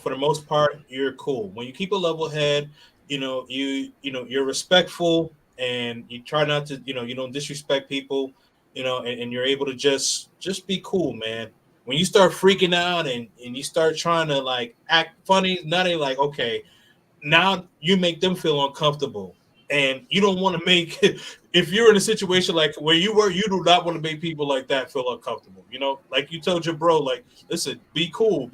for the most part, you're cool. When you keep a level head, you're respectful, and you try not to, you don't disrespect people, and you're able to just be cool, man. When you start freaking out and you start trying to like act funny, now they like, okay, now you make them feel uncomfortable, and you don't want to make if you're in a situation like where you were, you do not want to make people like that feel uncomfortable, like you told your bro, like, listen, be cool,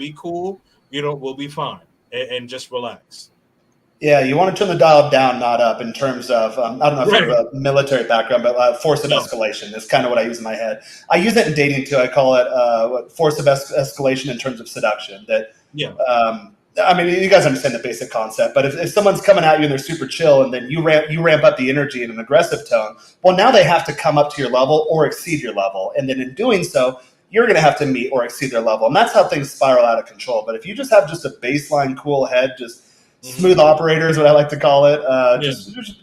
we'll be fine, and just relax. Yeah, you want to turn the dial down, not up, in terms of, I don't know if you Right. have a military background, but force of No. escalation is kind of what I use in my head. I use it in dating too. I call it force of escalation in terms of seduction. That, Yeah. I mean, you guys understand the basic concept, but if someone's coming at you and they're super chill, and then you ramp up the energy in an aggressive tone, well, now they have to come up to your level or exceed your level. And then in doing so, you're going to have to meet or exceed their level. And that's how things spiral out of control. But if you just have just a baseline cool head, just Hmm. smooth operator is what I like to call it. Yeah.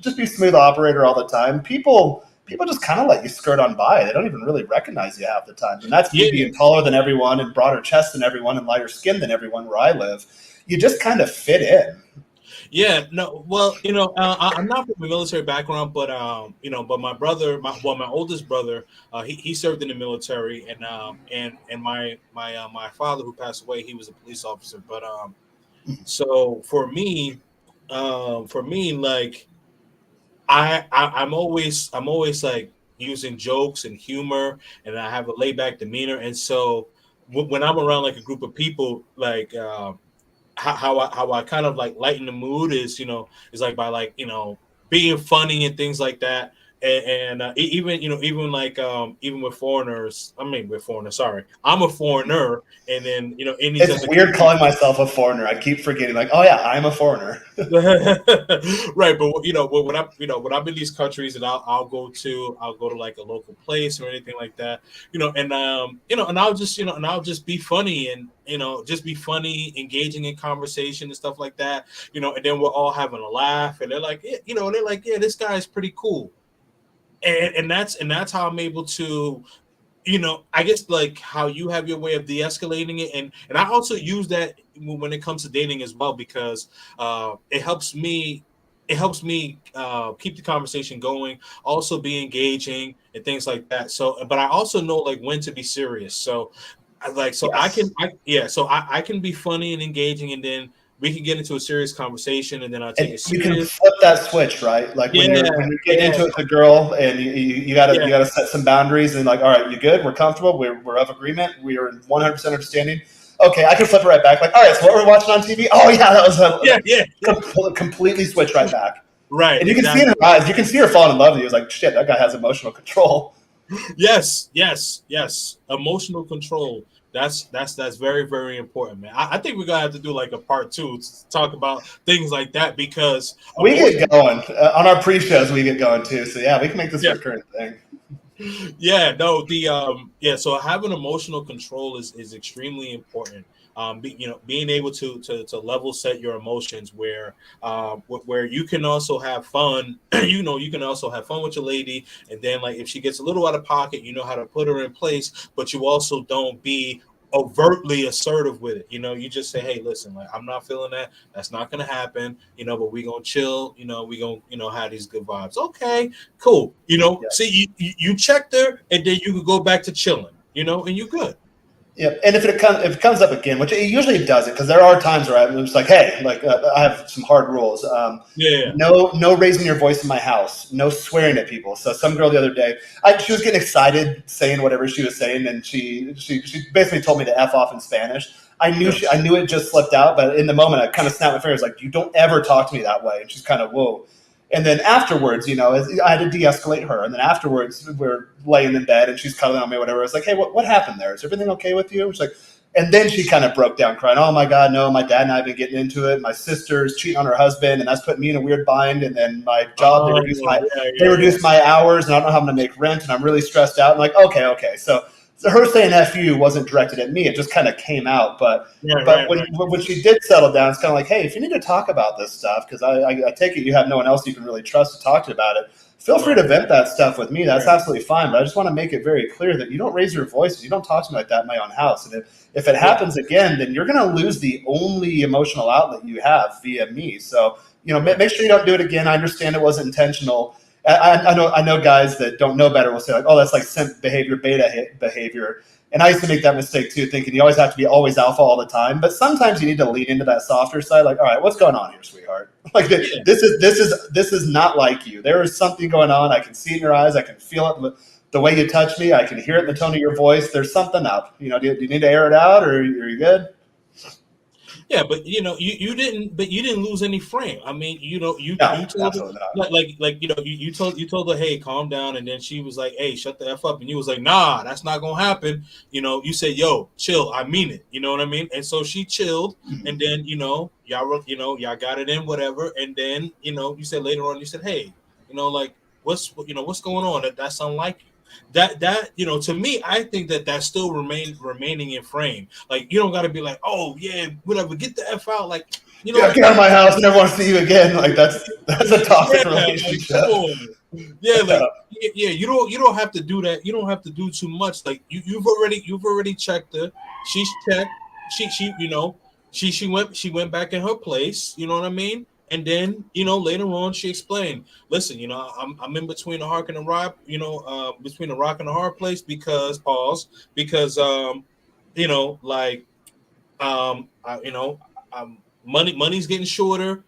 Just be smooth operator all the time. People just kind of let you skirt on by. They don't even really recognize you half the time. And that's me Yeah. being taller than everyone and broader chest than everyone and lighter skin than everyone where I live. You just kind of fit in. Yeah, no, well, I'm not from a military background, but but my brother, my oldest brother, he served in the military, and my father, who passed away, he was a police officer. But so for me, like I'm always like using jokes and humor, and I have a laid back demeanor, and so when I'm around like a group of people, like how I kind of like lighten the mood is like by like being funny and things like that. And even like even with foreigners, I mean with foreigners, sorry, I'm a foreigner, and then in these It's other weird countries. calling myself a foreigner. I keep forgetting, like, oh yeah, I'm a foreigner. Right, but when I'm in these countries, and I'll go to like a local place or anything like that, and I'll just be funny, and just be funny, engaging in conversation and stuff like that, and then we're all having a laugh, and they're like, yeah, this guy is pretty cool, and that's how I'm able to, I guess like how you have your way of de-escalating it, and I also use that when it comes to dating as well, because it helps me keep the conversation going, also be engaging and things like that. So, but I also know like when to be serious. So, I can, Yes. I can be funny and engaging, and then we can get into a serious conversation, and then I take And it you can serious. flip that switch, right? Like when Yeah, you're getting yeah, into it with a girl, and you gotta yeah, you gotta set some boundaries, and like, all right, you good? We're comfortable. We're of agreement. We are in 100% understanding. Okay, I can flip it right back. Like, all right, so what we're watching on TV? Oh yeah, that was yeah, yeah, yeah. completely switch right back. Right, And you can see in her exactly. eyes, you can see her falling in love with you. It's like, shit, that guy has emotional control. Yes, yes, yes. Emotional control. That's very, very important, man. I think we're gonna have to do like a part two to talk about things like that, because We get emotional. going on our pre-shows. We get going too. So yeah, we can make this a Yeah, recurring thing. yeah, no, yeah. So having emotional control is extremely important. Being able to level set your emotions, where you can also have fun. You can also have fun with your lady, and then like if she gets a little out of pocket, you know how to put her in place, but you also don't be overtly assertive with it. You just say, hey, listen, like I'm not feeling that. That's not gonna happen. But we gonna chill. We gonna have these good vibes. Okay, cool. See, you checked her, and then you could go back to chilling. and you good. Yep. And if it comes up again, which it usually doesn't, because there are times where I'm just like, hey, like I have some hard rules. Yeah. No raising your voice in my house. No swearing at people. So some girl the other day, she was getting excited saying whatever she was saying, and she basically told me to f off in Spanish. Yeah. I knew it just slipped out, but in the moment I kind of snapped my fingers like, you don't ever talk to me that way. And she's kind of whoa. And then afterwards, I had to de-escalate her. And then afterwards, we're laying in bed and she's cuddling on me, whatever. I was like, hey, what happened there? Is everything okay with you? She's like, and then she kind of broke down crying. Oh my God, no, my dad and I have been getting into it. My sister's cheating on her husband, and that's putting me in a weird bind. And then my job, Oh, they yeah. reduced my hours, and I don't know how I'm going to make rent, and I'm really stressed out. I'm like, okay. So her saying "f you" wasn't directed at me; it just kind of came out. But Right. when she did settle down, it's kind of like, hey, if you need to talk about this stuff, because I take it you have no one else you can really trust to talk to about it. Feel free to Right. vent that stuff with me. That's Right. absolutely fine. But I just want to make it very clear that you don't raise your voice. You don't talk to me like that in my own house. And if it Yeah. happens again, then you're going to lose the only emotional outlet you have via me. So, Right. make sure you don't do it again. I understand it wasn't intentional. I know guys that don't know better will say like, oh, that's like simp behavior, beta behavior. And I used to make that mistake too, thinking you always have to be always alpha all the time. But sometimes you need to lean into that softer side. Like, all right, what's going on here, sweetheart? Like Yeah. this is not like you. There is something going on. I can see it in your eyes. I can feel it the way you touch me. I can hear it in the tone of your voice. There's something up. Do you need to air it out, or are you good? Yeah, but you didn't lose any frame. I mean, you No, told her absolutely not. you told her, hey, calm down, and then she was like, hey, shut the f up, and you was like, nah, that's not gonna happen. You said, yo, chill, I mean it. You know what I mean? And so she chilled, and then y'all got it in whatever, and then you said later on, you said, hey, like what's going on? That's unlike you. That to me, I think that still remaining in frame. Like you don't got to be like, oh yeah, whatever, get the f out. Like Get out of my house. I never want to see you again. Like that's a toxic yeah, like come relationship. on, yeah, like yeah, you don't have to do that. You don't have to do too much. Like you've already checked her. She's checked. She went back in her place. You know what I mean? And then later on she explained, listen, I'm in between a rock and a rock, between a rock and a hard place because pause because like money's getting shorter.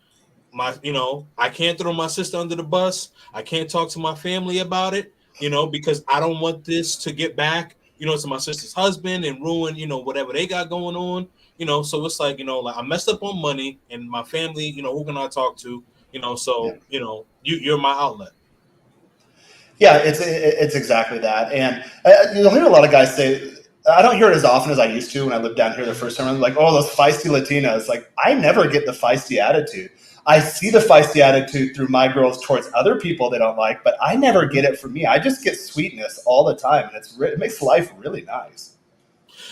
I can't throw my sister under the bus. I can't talk to my family about it, because I don't want this to get back, to my sister's husband and ruin, whatever they got going on, so it's like, like I messed up on money and my family, who can I talk to, Yeah. so, you're my outlet. Yeah, it's exactly that, and you'll hear a lot of guys say. I don't hear it as often as I used to when I lived down here the first time. I'm like, oh, those feisty Latinas. Like, I never get the feisty attitude. I see the feisty attitude through my girls towards other people they don't like, but I never get it from me. I just get sweetness all the time, and it makes life really nice.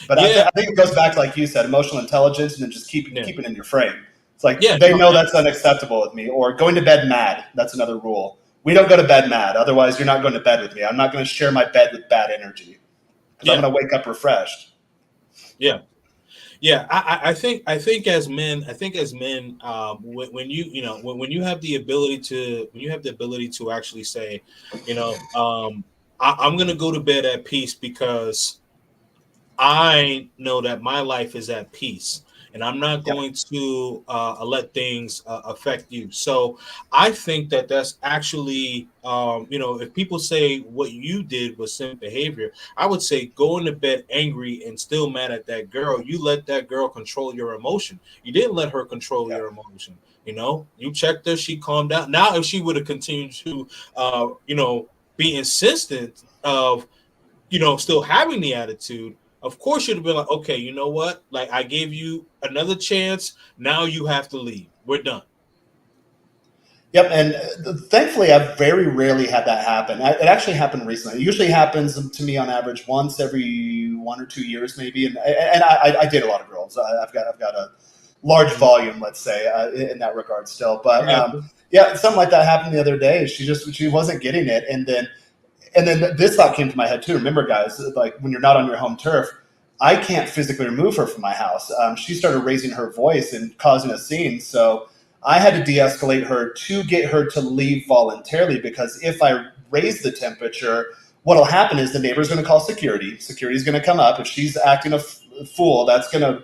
But Yeah. I think it goes back to, like you said, emotional intelligence, and then just Yeah. keeping in your frame. It's like Yeah. they No, know that's unacceptable with me. Or going to bed mad. That's another rule. We don't go to bed mad. Otherwise, you're not going to bed with me. I'm not going to share my bed with bad energy because I'm yeah. going to wake up refreshed. Yeah. Yeah, I think as men, when when you have the ability to actually say, I'm gonna go to bed at peace because I know that my life is at peace and I'm not Yep. going to let things affect you. So I think that that's actually, if people say what you did was sin behavior, I would say going to bed angry and still mad at that girl. You let that girl control your emotion. You didn't let her control Yep. your emotion. You checked her, she calmed down. Now, if she would have continued to, be insistent of still having the attitude, of course you'd have been like, okay, you know what? Like I gave you another chance. Now you have to leave. We're done. Yep, and thankfully, I've very rarely had that happen. It actually happened recently. It usually happens to me on average once every 1 or 2 years, maybe. And I date a lot of girls. I've got a large volume, let's say, in that regard still. I But got you. yeah, something like that happened the other day. She wasn't getting it, and then this thought came to my head too. Remember, guys, like when you're not on your home turf, I can't physically remove her from my house. She started raising her voice and causing a scene, so I had to de-escalate her to get her to leave voluntarily. Because if I raise the temperature, what'll happen is the neighbor's going to call security. Security's going to come up. If she's acting a fool, that's gonna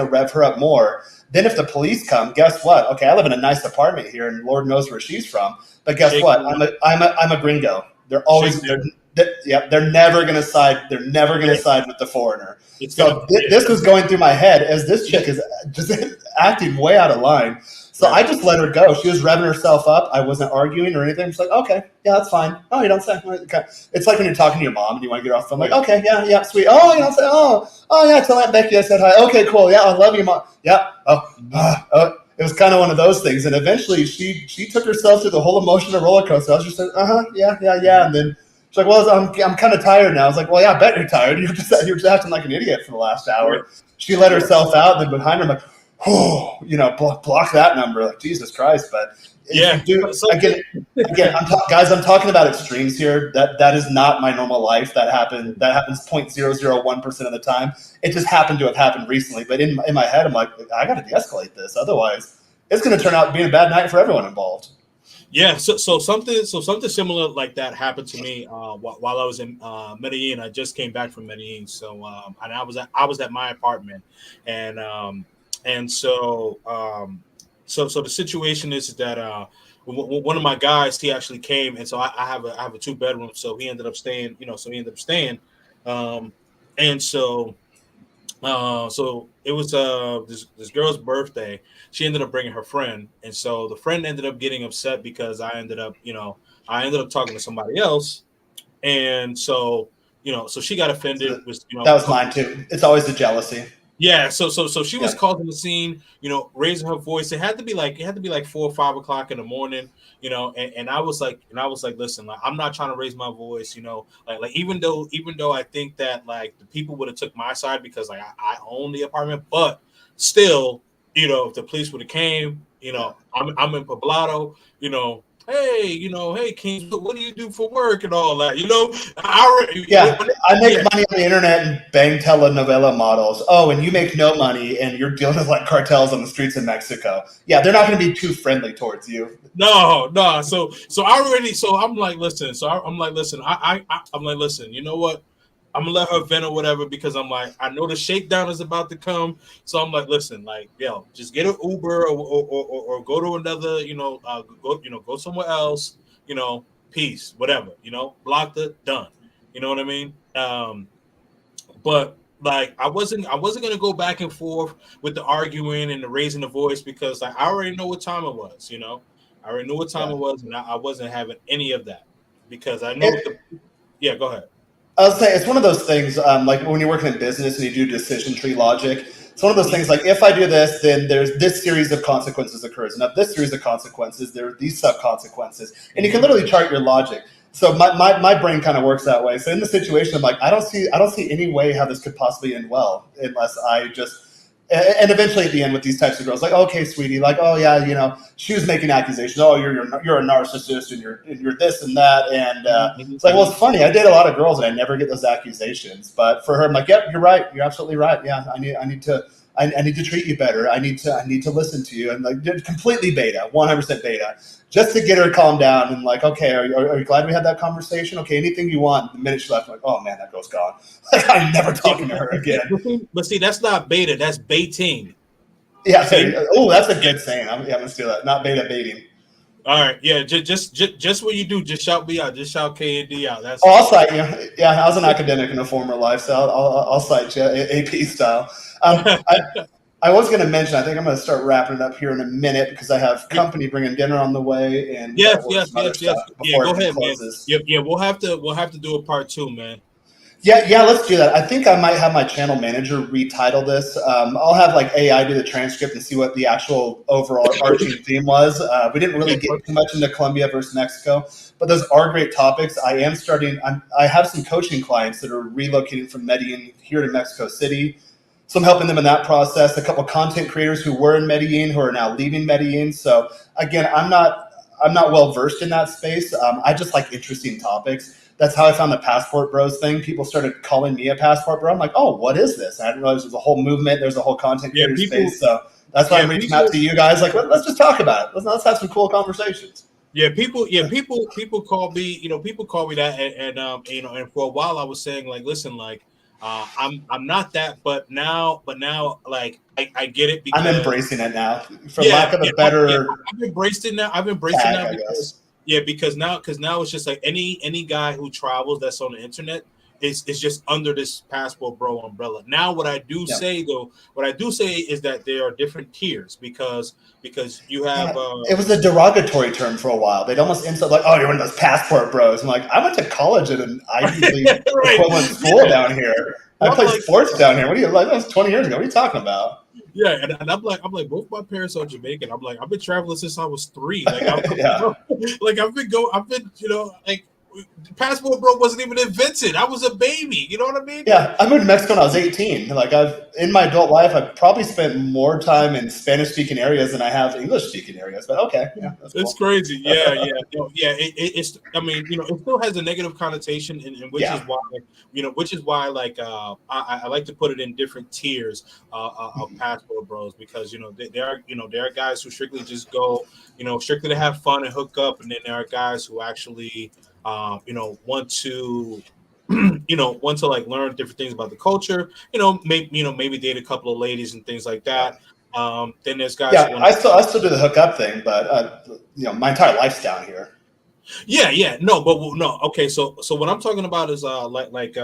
rev her up more. Then if the police come, guess what? Okay, I live in a nice apartment here, and Lord knows where she's from. But guess what? I'm a gringo. They're always they're never gonna side. They're never gonna side with the foreigner. So this was going through my head as this chick is just acting way out of line. So I just let her go. She was revving herself up. I wasn't arguing or anything. She's like, okay, yeah, that's fine. Oh, you don't say. Okay. It's like when you're talking to your mom and you want to get off the phone. Like, okay, yeah, sweet. Oh, you don't say. Oh, yeah. Tell Aunt Becky I said hi. Okay, cool. Yeah, I love you, mom. Yeah. Oh. It was kind of one of those things. And eventually, she took herself through the whole emotional roller coaster. I was just like, yeah. And then she's like, well, I'm kind of tired now. I was like, well, yeah, I bet you're tired. You're just acting like an idiot for the last hour. She let herself out. And then behind her, I'm like, oh, block that number. Like, Jesus Christ. But again, I'm talking about extremes here. That is not my normal life. That happens 0.001% of the time. It just happened to have happened recently. But in my head, I'm like, I got to de-escalate this. Otherwise, it's going to turn out being a bad night for everyone involved. Yeah, so something similar like that happened to me while I was in Medellin. I just came back from Medellin, so and I was at my apartment, and so the situation is that one of my guys, he actually came, and so I have a 2-bedroom, so he ended up staying, and so it was this girl's birthday. She ended up bringing her friend, and so the friend ended up getting upset because I ended up talking to somebody else, and so she got offended. That was mine too. It's always the jealousy. Yeah, so she was causing the scene, raising her voice. It had to be like 4 or 5 o'clock in the morning, and I was like, listen, like, I'm not trying to raise my voice, like even though I think that like the people would have took my side because like I own the apartment, but still, if the police would have came, I'm in Poblado, hey, King, what do you do for work and all that? I make money on the internet and bang telenovela models. Oh, and you make no money and you're dealing with like cartels on the streets of Mexico. Yeah, they're not going to be too friendly towards you. No. So I'm like, listen. So I'm like, listen. I'm like, listen. You know what? I'm gonna let her vent or whatever because I'm like, I know the shakedown is about to come. So I'm like, listen, like, just get an Uber or go to another, go somewhere else, peace, whatever, blocked it, done. You know what I mean? But like, I wasn't gonna go back and forth with the arguing and the raising the voice because like I already know what time it was, I already knew what time it was, and I wasn't having any of that because I know. Go ahead. I would say it's one of those things, like when you're working in business and you do decision tree logic. It's one of those things like if I do this, then there's this series of consequences occurs. And if this series of consequences, there are these sub consequences, and you can literally chart your logic. So my brain kind of works that way. So in the situation, I'm like, I don't see any way how this could possibly end well unless I just. And eventually at the end with these types of girls, like, okay, sweetie, like, oh yeah, she was making accusations. Oh, you're a narcissist and you're this and that. And it's like, well, it's funny. I date a lot of girls and I never get those accusations. But for her, I'm like, yep, you're right. You're absolutely right. Yeah, I need to treat you better. I need to listen to you. And like completely beta, 100% beta, just to get her calmed down and like, okay, are you glad we had that conversation? Okay, anything you want. The minute she left, I'm like, oh man, that girl's gone. Like I'm never talking to her again. But see, that's not beta. That's baiting. Yeah. Oh, that's a good saying. I'm gonna steal that. Not beta, baiting. All right. Yeah. Just what you do. Just shout me out. Just shout K&D out. I'll cite you. Yeah, I was an academic in a former life, so I'll cite you AP style. I was going to mention, I think I'm going to start wrapping it up here in a minute because I have company bringing dinner on the way. And yes. Yeah, go ahead, man. Yeah, we'll have to do a part 2, man. Yeah, let's do that. I think I might have my channel manager retitle this. I'll have like AI do the transcript and see what the actual overall arching theme was. We didn't really get too much into Colombia versus Mexico, but those are great topics. I have some coaching clients that are relocating from Medellin here to Mexico City. So I'm helping them in that process. A couple content creators who were in Medellin who are now leaving Medellin. So again, I'm not well versed in that space. I just like interesting topics. That's how I found the Passport Bros thing. People started calling me a Passport Bro. I'm like, oh, what is this? I didn't realize there's a whole movement. There's a whole content creator space. So that's why I'm reaching out to you guys. Like, let's just talk about it. Let's have some cool conversations. people call me, people call me that, and for a while I was saying like, listen, like, I'm not that, but now, like, I get it I'm because embracing it now, for yeah, lack of yeah, a better I've embraced it now. I've embraced it tag, now I because guess. yeah, because now it's just like any guy who travels that's on the internet is just under this passport bro umbrella. Now, Yeah. what I do say is that there are different tiers because you have Yeah, it was a derogatory term for a while. They'd almost insult like, "Oh, you're one of those passport bros." I'm like, I went to college at an Ivy League right, equivalent school yeah. down here. And I I'm played like, sports down here. What are you like? That was 20 years ago. What are you talking about? yeah, and I'm like, both my parents are Jamaican. I'm like, I've been traveling since I was three. Like, I'm Yeah. like, I've been, like, passport bro wasn't even invented. I was a baby. You know what I mean? Yeah, I moved to Mexico when I was 18. Like I've in my adult life, I've probably spent more time in Spanish speaking areas than I have English speaking areas. But okay, yeah, that's It's cool. crazy. Yeah, yeah, no, yeah. It's. I mean, it still has a negative connotation, and which Yeah. is why, like, I like to put it in different tiers of passport bros because there are guys who strictly just go, strictly to have fun and hook up, and then there are guys who actually, want to. Want to like learn different things about the culture, maybe date a couple of ladies and things like Yeah. that. Then there's guys who Yeah, want I still do the hookup thing, but my entire life's down here. Yeah. No, but no. Okay, so what I'm talking about is like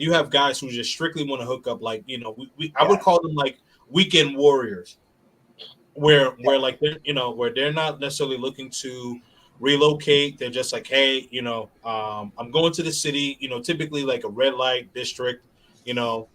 you have guys who just strictly want to hook up. Like, I would Yeah, call them like weekend warriors, where yeah. like where they're not necessarily looking to relocate. They're just like, hey, I'm going to the city. Typically like a red light district or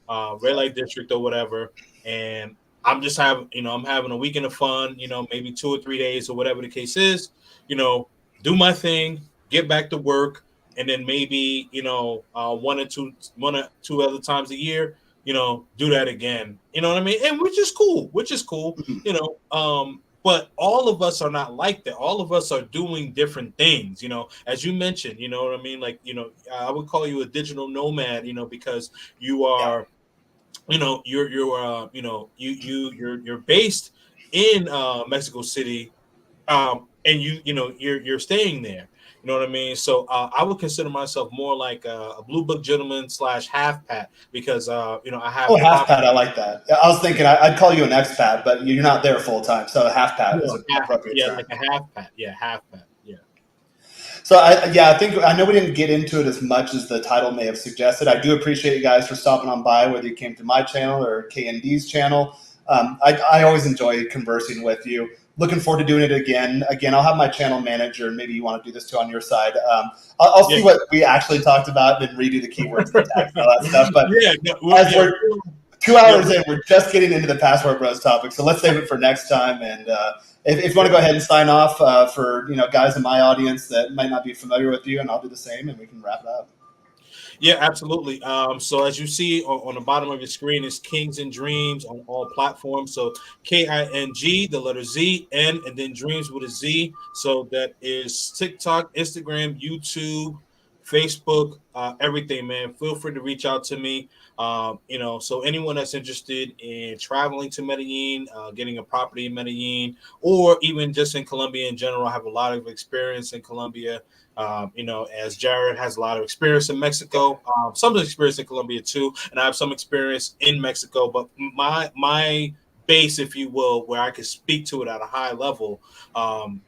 whatever, and I'm having a weekend of fun. Maybe 2 or 3 days or whatever the case is. You know, do my thing, get back to work, and then maybe one or two other times a year, do that again. You know what I mean? And which is cool. Which is cool. Mhm. But all of us are not like that. All of us are doing different things, as you mentioned, you know what I mean? Like, I would call you a digital nomad, because you Yeah. are, you're based in Mexico City, and you're staying there. You know what I mean? So I would consider myself more like a blue book gentleman slash half pat because I Oh, have half prop. pat, I like that. Yeah, I was thinking I'd call you an expat, but you're not there full time, so half pat is No, an appropriate yeah, term. like a half pat. Yeah, half pat. Yeah. So I think I know we didn't get into it as much as the title may have suggested. I do appreciate you guys for stopping on by, whether you came to my channel or KND's channel. I always enjoy conversing with you. Looking forward to doing it again. Again, I'll have my channel manager, and maybe you want to do this too on your side. I'll Yeah. see what we actually talked about and redo the keywords and the tags and all that stuff. But Yeah. No, as we're two yeah. hours in, we're just getting into the Password Bros topic, so let's save it for next time. And if you want to go ahead and sign off for guys in my audience that might not be familiar with you, and I'll do the same, and we can wrap it up. Yeah, absolutely. So as you see on the bottom of your screen is Kings and Dreams on all platforms. So KING, the letter Z, N, and then Dreams with a Z. So that is TikTok, Instagram, YouTube, Facebook, everything, man. Feel free to reach out to me. So anyone that's interested in traveling to Medellin, getting a property in Medellin, or even just in Colombia in general, I have a lot of experience in Colombia. As Jared has a lot of experience in Mexico, some experience in Colombia too, and I have some experience in Mexico. But my base, if you will, where I can speak to it at a high level, and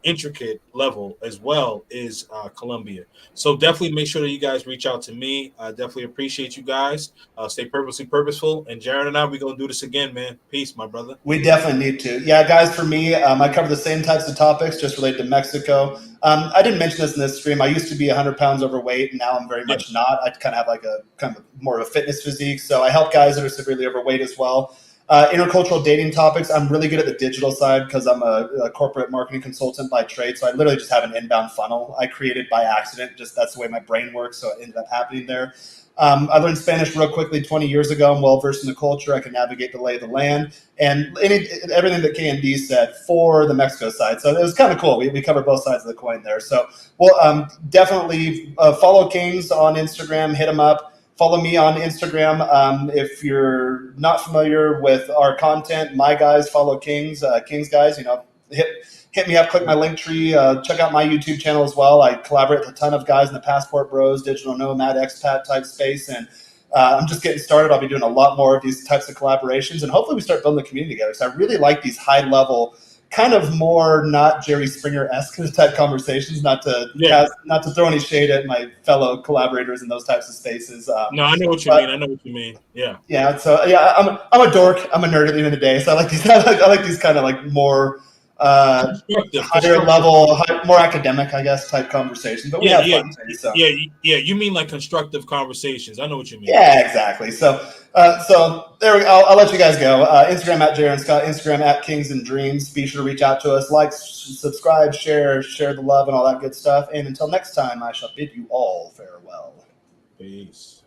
intricate level as well, is Colombia. So definitely make sure that you guys reach out to me. I definitely appreciate you guys. Stay purposely purposeful, and Jared and I, we're gonna do this again, man. Peace, my brother. We definitely need to. Yeah, guys, for me, I cover the same types of topics just related to Mexico. I didn't mention this in this stream. I used to be 100 pounds overweight, and now I'm very Yeah, much not. I kind of have like a kind of more of a fitness physique. So I help guys that are severely overweight as well. Intercultural dating topics. I'm really good at the digital side because I'm a corporate marketing consultant by trade. So I literally just have an inbound funnel I created by accident. Just that's the way my brain works. So it ended up happening there. I learned Spanish real quickly 20 years ago. I'm well versed in the culture. I can navigate the lay of the land and everything that KMD said for the Mexico side. So it was kind of cool. We cover both sides of the coin there. So we'll definitely follow Kings on Instagram. Hit them up. Follow me on Instagram. If you're not familiar with our content, my guys follow Kings. Kings guys, hit me up, click my link tree, check out my YouTube channel as well. I collaborate with a ton of guys in the Passport Bros, digital nomad, expat type space, and I'm just getting started. I'll be doing a lot more of these types of collaborations, and hopefully we start building a community together. So I really like these high level, kind of more not Jerry Springer-esque type conversations. Not to throw any shade at my fellow collaborators in those types of spaces. No, I know what you mean. I know what you mean. Yeah. Yeah. So yeah, I'm a dork. I'm a nerd at the end of the day. So I like these. I like these kind of like more higher level, more academic, I guess, type conversations. But we have fun too. So. Yeah. You mean like constructive conversations? I know what you mean. Yeah, exactly. So there we go. I'll let you guys go. Instagram at Jaron Scott, Instagram at Kings and Dreams. Be sure to reach out to us, like, subscribe, share the love, and all that good stuff. And until next time, I shall bid you all farewell. Peace.